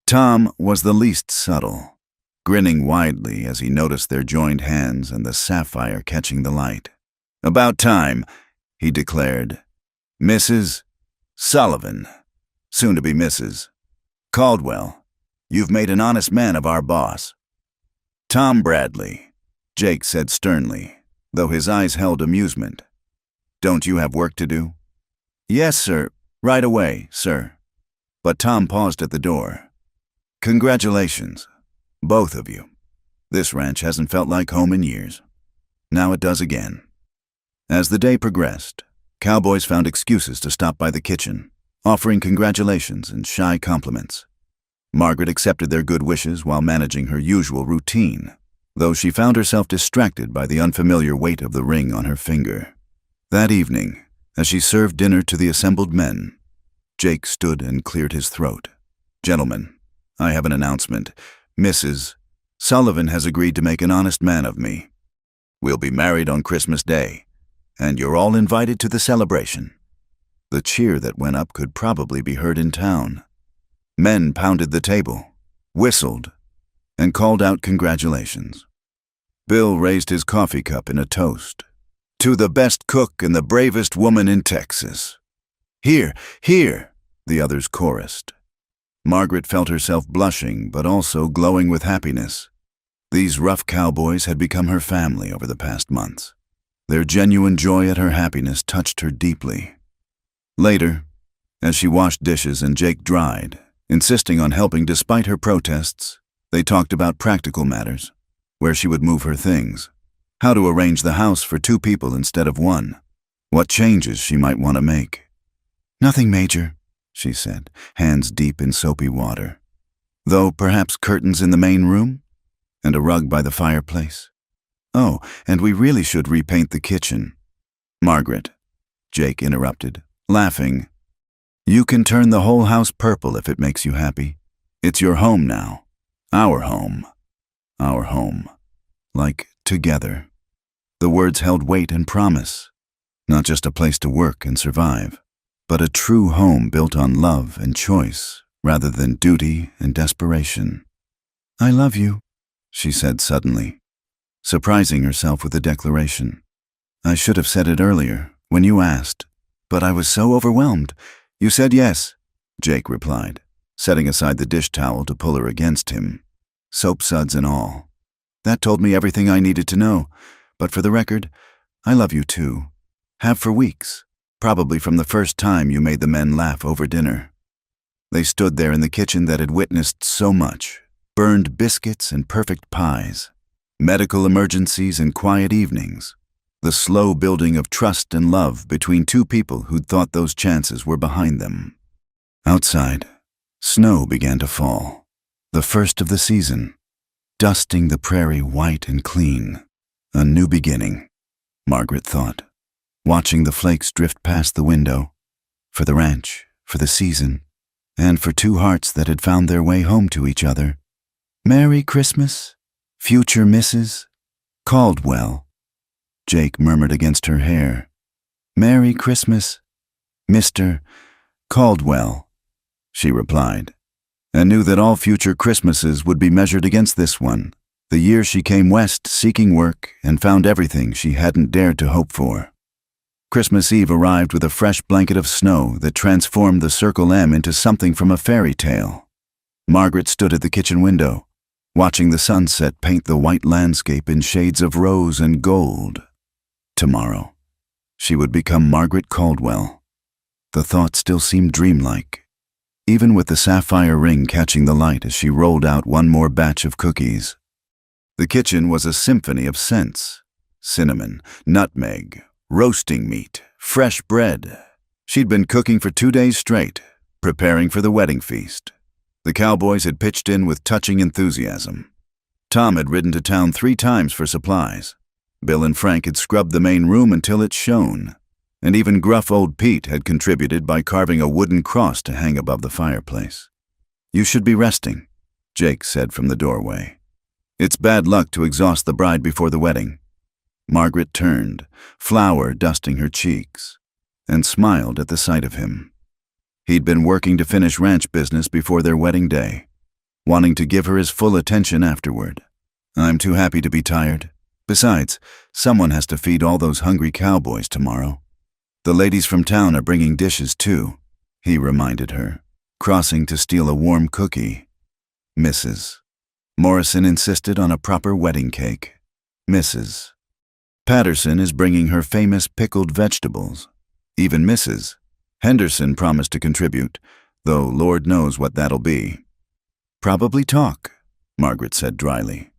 Tom was the least subtle, grinning widely as he noticed their joined hands and the sapphire catching the light. About time, he declared. Mrs. Sullivan, soon to be Mrs. Caldwell, you've made an honest man of our boss. Tom Bradley, Jake said sternly, though his eyes held amusement. Don't you have work to do? Yes, sir. Right away, sir. But Tom paused at the door. Congratulations, both of you. This ranch hasn't felt like home in years. Now it does again. As the day progressed, Cowboys found excuses to stop by the kitchen, offering congratulations and shy compliments. Margaret accepted their good wishes while managing her usual routine, though she found herself distracted by the unfamiliar weight of the ring on her finger. That evening, as she served dinner to the assembled men, Jake stood and cleared his throat. Gentlemen, I have an announcement. Mrs. Sullivan has agreed to make an honest man of me. We'll be married on Christmas Day, and you're all invited to the celebration. The cheer that went up could probably be heard in town. Men pounded the table, whistled, and called out congratulations. Bill raised his coffee cup in a toast. To the best cook and the bravest woman in Texas. Here, here, the others chorused. Margaret felt herself blushing, but also glowing with happiness. These rough cowboys had become her family over the past months. Their genuine joy at her happiness touched her deeply. Later, as she washed dishes and Jake dried, insisting on helping despite her protests, they talked about practical matters, where she would move her things, how to arrange the house for 2 people instead of 1, what changes she might want to make. Nothing major, she said, hands deep in soapy water. Though perhaps curtains in the main room? And a rug by the fireplace? Oh, and we really should repaint the kitchen. Margaret, Jake interrupted, laughing. You can turn the whole house purple if it makes you happy. It's your home now. Our home. Our home. Like together. The words held weight and promise. Not just a place to work and survive, but a true home built on love and choice rather than duty and desperation. I love you, she said suddenly, surprising herself with the declaration. I should have said it earlier, when you asked, but I was so overwhelmed. You said yes, Jake replied, setting aside the dish towel to pull her against him, soap suds and all. That told me everything I needed to know, but for the record, I love you too. Have for weeks, probably from the first time you made the men laugh over dinner. They stood there in the kitchen that had witnessed so much, burned biscuits and perfect pies, medical emergencies and quiet evenings, the slow building of trust and love between 2 people who'd thought those chances were behind them. Outside, snow began to fall, the first of the season, dusting the prairie white and clean. A new beginning, Margaret thought, watching the flakes drift past the window, for the ranch, for the season, and for 2 hearts that had found their way home to each other. Merry Christmas, future Mrs. Caldwell, Jake murmured against her hair. Merry Christmas, Mr. Caldwell, she replied, and knew that all future Christmases would be measured against this one, the year she came west seeking work and found everything she hadn't dared to hope for. Christmas Eve arrived with a fresh blanket of snow that transformed the Circle M into something from a fairy tale. Margaret stood at the kitchen window, watching the sunset paint the white landscape in shades of rose and gold. Tomorrow, she would become Margaret Caldwell. The thought still seemed dreamlike, even with the sapphire ring catching the light as she rolled out one more batch of cookies. The kitchen was a symphony of scents: cinnamon, nutmeg, roasting meat, fresh bread. She'd been cooking for 2 days straight, preparing for the wedding feast. The Cowboys had pitched in with touching enthusiasm. Tom had ridden to town 3 times for supplies. Bill and Frank had scrubbed the main room until it shone, and even gruff old Pete had contributed by carving a wooden cross to hang above the fireplace. "You should be resting," Jake said from the doorway. "It's bad luck to exhaust the bride before the wedding." Margaret turned, flour dusting her cheeks, and smiled at the sight of him. He'd been working to finish ranch business before their wedding day, wanting to give her his full attention afterward. "I'm too happy to be tired. Besides, someone has to feed all those hungry cowboys tomorrow. The ladies from town are bringing dishes too," he reminded her, crossing to steal a warm cookie. "Mrs. Morrison insisted on a proper wedding cake. Mrs. Patterson is bringing her famous pickled vegetables. Even Mrs. Henderson promised to contribute, though Lord knows what that'll be." "Probably talk," Margaret said dryly,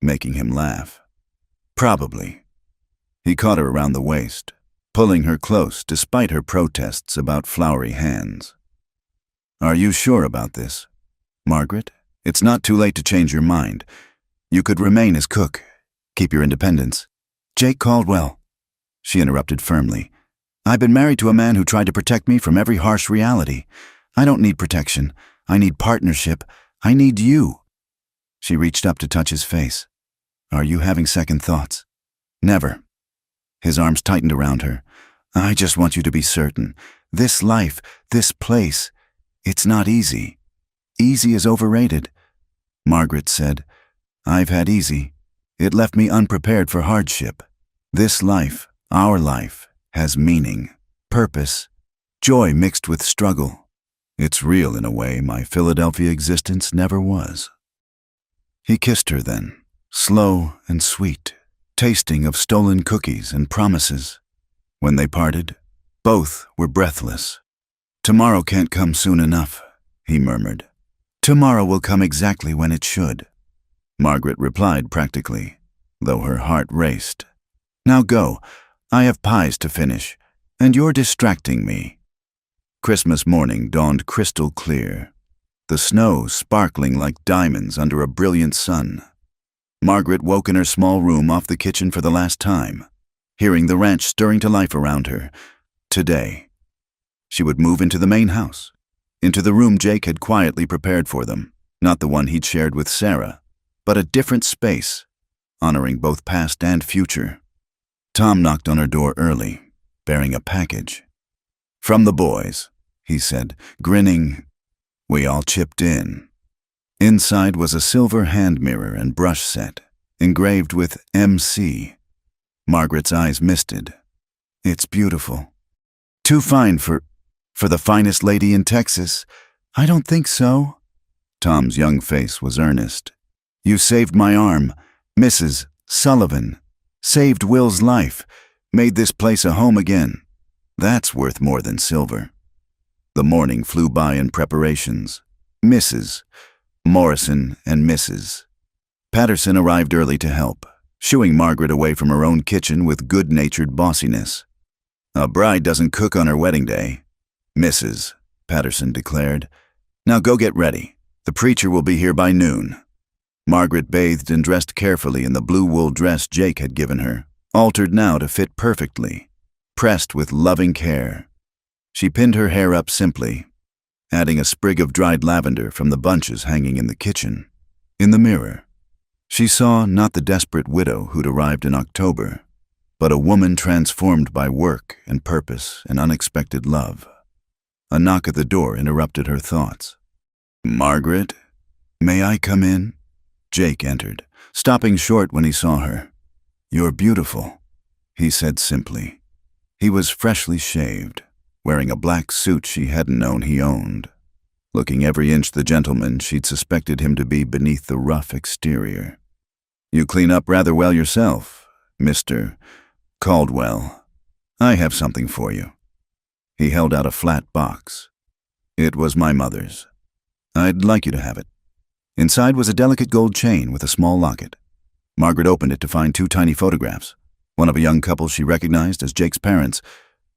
making him laugh. "Probably." He caught her around the waist, pulling her close despite her protests about floury hands. "Are you sure about this, Margaret? It's not too late to change your mind. You could remain as cook, keep your independence." "Jake Caldwell," she interrupted firmly. "I've been married to a man who tried to protect me from every harsh reality. I don't need protection. I need partnership. I need you." She reached up to touch his face. "Are you having second thoughts?" "Never." His arms tightened around her. "I just want you to be certain. This life, this place, it's not easy. Easy is overrated." Margaret said, "I've had easy. It left me unprepared for hardship. This life, our life, has meaning, purpose, joy mixed with struggle. It's real in a way my Philadelphia existence never was." He kissed her then, slow and sweet, tasting of stolen cookies and promises. When they parted, both were breathless. "Tomorrow can't come soon enough," he murmured. "Tomorrow will come exactly when it should." Margaret replied practically, though her heart raced. "Now go. I have pies to finish, and you're distracting me." Christmas morning dawned crystal clear, the snow sparkling like diamonds under a brilliant sun. Margaret woke in her small room off the kitchen for the last time, hearing the ranch stirring to life around her. Today, she would move into the main house, into the room Jake had quietly prepared for them, not the one he'd shared with Sarah, but a different space, honoring both past and future. Tom knocked on her door early, bearing a package. "From the boys," he said, grinning. We all chipped in. Inside was a silver hand mirror and brush set, engraved with MC. Margaret's eyes misted. "It's beautiful." "Too fine for the finest lady in Texas." "I don't think so." Tom's young face was earnest. "You saved my arm, Mrs. Sullivan. Saved Will's life, made this place a home again. That's worth more than silver." The morning flew by in preparations. Mrs. Morrison and Mrs. Patterson arrived early to help, shooing Margaret away from her own kitchen with good-natured bossiness. "A bride doesn't cook on her wedding day," Mrs. Patterson declared. "Now go get ready. The preacher will be here by noon." Margaret bathed and dressed carefully in the blue wool dress Jake had given her, altered now to fit perfectly, pressed with loving care. She pinned her hair up simply, adding a sprig of dried lavender from the bunches hanging in the kitchen. In the mirror, she saw not the desperate widow who'd arrived in October, but a woman transformed by work and purpose and unexpected love. A knock at the door interrupted her thoughts. "Margaret, may I come in?" Jake entered, stopping short when he saw her. "You're beautiful," he said simply. He was freshly shaved, wearing a black suit she hadn't known he owned. looking every inch the gentleman she'd suspected him to be beneath the rough exterior. "You clean up rather well yourself, Mr. Caldwell. I have something for you." He held out a flat box. "It was my mother's. I'd like you to have it." Inside was a delicate gold chain with a small locket. Margaret opened it to find 2 tiny photographs, one of a young couple she recognized as Jake's parents,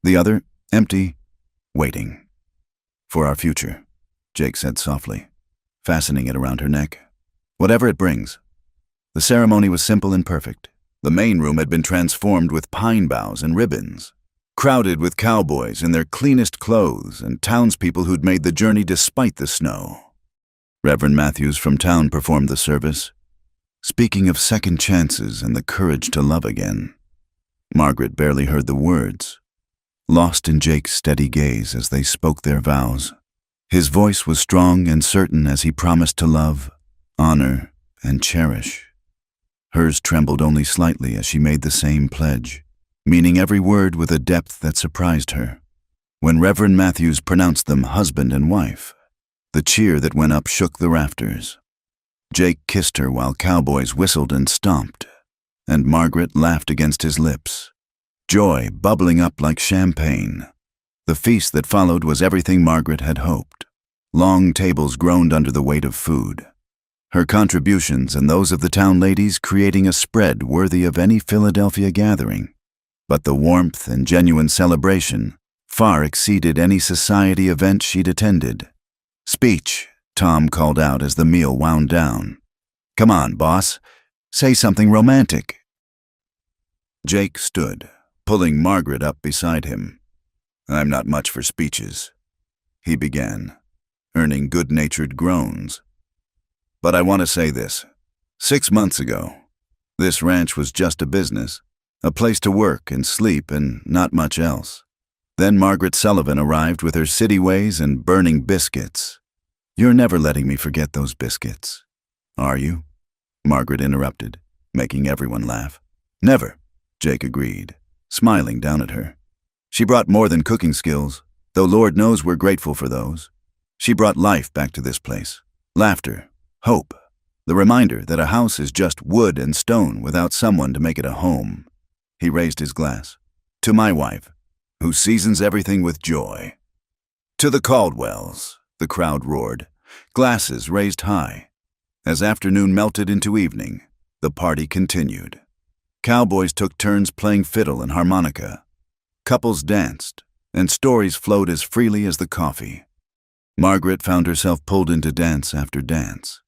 the other empty, waiting. "For our future," Jake said softly, fastening it around her neck. "Whatever it brings." The ceremony was simple and perfect. The main room had been transformed with pine boughs and ribbons, crowded with cowboys in their cleanest clothes and townspeople who'd made the journey despite the snow. Reverend Matthews from town performed the service, speaking of second chances and the courage to love again. Margaret barely heard the words, lost in Jake's steady gaze as they spoke their vows. His voice was strong and certain as he promised to love, honor, and cherish. Hers trembled only slightly as she made the same pledge, meaning every word with a depth that surprised her. When Reverend Matthews pronounced them husband and wife, the cheer that went up shook the rafters. Jake kissed her while cowboys whistled and stomped, and Margaret laughed against his lips, joy bubbling up like champagne. The feast that followed was everything Margaret had hoped. Long tables groaned under the weight of food, her contributions and those of the town ladies creating a spread worthy of any Philadelphia gathering. But the warmth and genuine celebration far exceeded any society event she'd attended. "Speech," Tom called out as the meal wound down. "Come on, boss. Say something romantic." Jake stood, pulling Margaret up beside him. "I'm not much for speeches," he began, earning good-natured groans. "But I want to say this. 6 months ago, this ranch was just a business, a place to work and sleep and not much else. Then Margaret Sullivan arrived with her city ways and burning biscuits. You're never letting me forget those biscuits, are you?" Margaret interrupted, making everyone laugh. "Never," Jake agreed, smiling down at her. "She brought more than cooking skills, though Lord knows we're grateful for those. She brought life back to this place, laughter, hope, the reminder that a house is just wood and stone without someone to make it a home." He raised his glass. "To my wife, who seasons everything with joy." "To the Caldwells," the crowd roared, glasses raised high. As afternoon melted into evening, the party continued. Cowboys took turns playing fiddle and harmonica. Couples danced, and stories flowed as freely as the coffee. Margaret found herself pulled into dance after dance,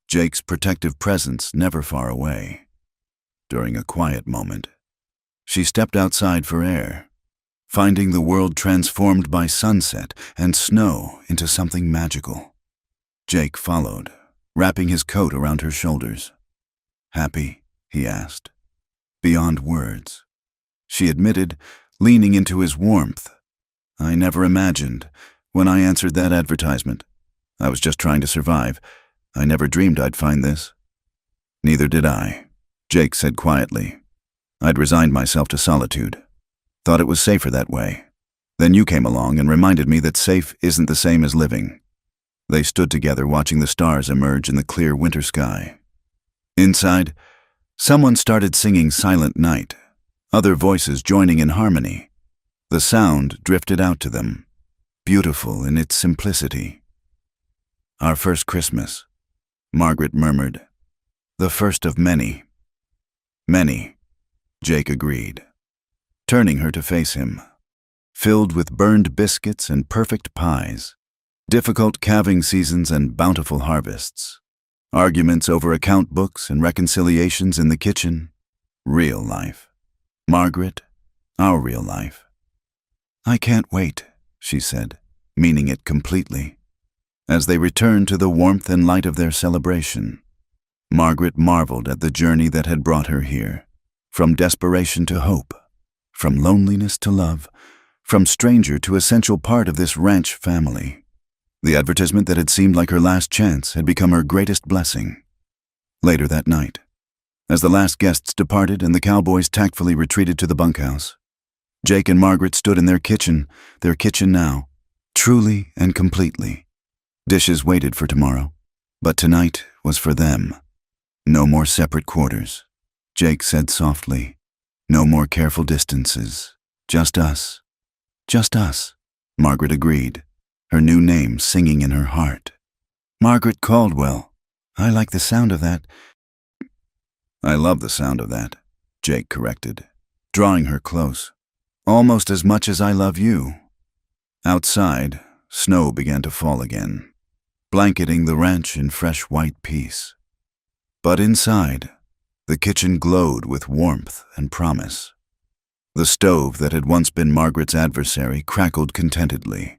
Jake's protective presence never far away. During a quiet moment, she stepped outside for air, finding the world transformed by sunset and snow into something magical. Jake followed, wrapping his coat around her shoulders. "Happy?" he asked. "Beyond words," she admitted, leaning into his warmth. "I never imagined, when I answered that advertisement. I was just trying to survive. I never dreamed I'd find this." "Neither did I," Jake said quietly. "I'd resigned myself to solitude. Thought it was safer that way. Then you came along and reminded me that safe isn't the same as living." They stood together watching the stars emerge in the clear winter sky. Inside, someone started singing Silent Night, other voices joining in harmony. The sound drifted out to them, beautiful in its simplicity. "Our first Christmas," Margaret murmured. "The first of many." "Many," Jake agreed, turning her to face him, filled with burned biscuits and perfect pies, difficult calving seasons and bountiful harvests, arguments over account books and reconciliations in the kitchen. Real life. Margaret, our real life. "I can't wait," she said, meaning it completely. As they returned to the warmth and light of their celebration, Margaret marveled at the journey that had brought her here, from desperation to hope, from loneliness to love, from stranger to essential part of this ranch family. The advertisement that had seemed like her last chance had become her greatest blessing. Later that night, as the last guests departed and the cowboys tactfully retreated to the bunkhouse, Jake and Margaret stood in their kitchen now, truly and completely. Dishes waited for tomorrow, but tonight was for them. No more separate quarters. Jake said softly. No more careful distances. Just us. Just us. Margaret agreed, her new name singing in her heart. Margaret Caldwell. I like the sound of that. I love the sound of that, Jake corrected, drawing her close. Almost as much as I love you. Outside, snow began to fall again, blanketing the ranch in fresh white peace. But inside, the kitchen glowed with warmth and promise. The stove that had once been Margaret's adversary crackled contentedly.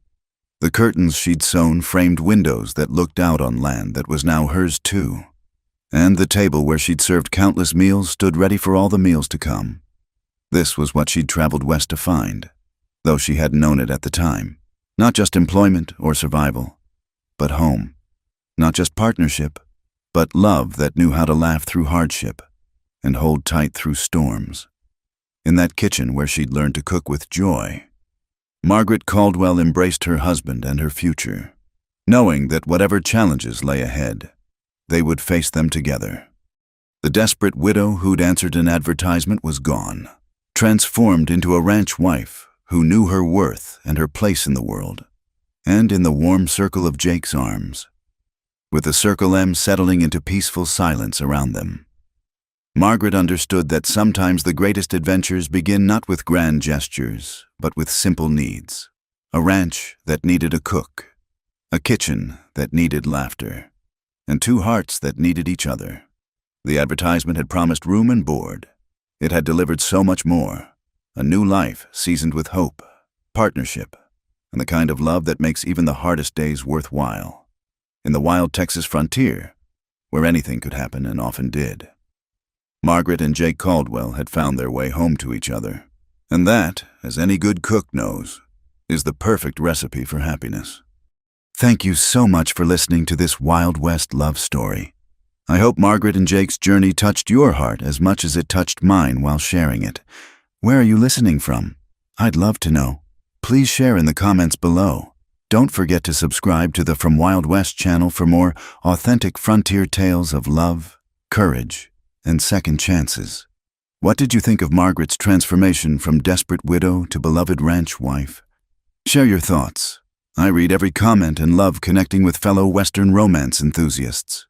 The curtains she'd sewn framed windows that looked out on land that was now hers too. And the table where she'd served countless meals stood ready for all the meals to come. This was what she'd traveled west to find, though she hadn't known it at the time. Not just employment or survival, but home. Not just partnership, but love that knew how to laugh through hardship and hold tight through storms. In that kitchen where she'd learned to cook with joy, Margaret Caldwell embraced her husband and her future, knowing that whatever challenges lay ahead, they would face them together. The desperate widow who'd answered an advertisement was gone, transformed into a ranch wife who knew her worth and her place in the world, and in the warm circle of Jake's arms, with the Circle M settling into peaceful silence around them. Margaret understood that sometimes the greatest adventures begin not with grand gestures, but with simple needs. A ranch that needed a cook, a kitchen that needed laughter, and two hearts that needed each other. The advertisement had promised room and board. It had delivered so much more, a new life seasoned with hope, partnership, and the kind of love that makes even the hardest days worthwhile. In the wild Texas frontier, where anything could happen and often did. Margaret and Jake Caldwell had found their way home to each other, and that, as any good cook knows, is the perfect recipe for happiness. Thank you so much for listening to this Wild West love story. I hope Margaret and Jake's journey touched your heart as much as it touched mine while sharing it. Where are you listening from? I'd love to know. Please share in the comments below. Don't forget to subscribe to the From Wild West channel for more authentic frontier tales of love, courage, and second chances. What did you think of Margaret's transformation from desperate widow to beloved ranch wife? Share your thoughts. I read every comment and love connecting with fellow Western romance enthusiasts.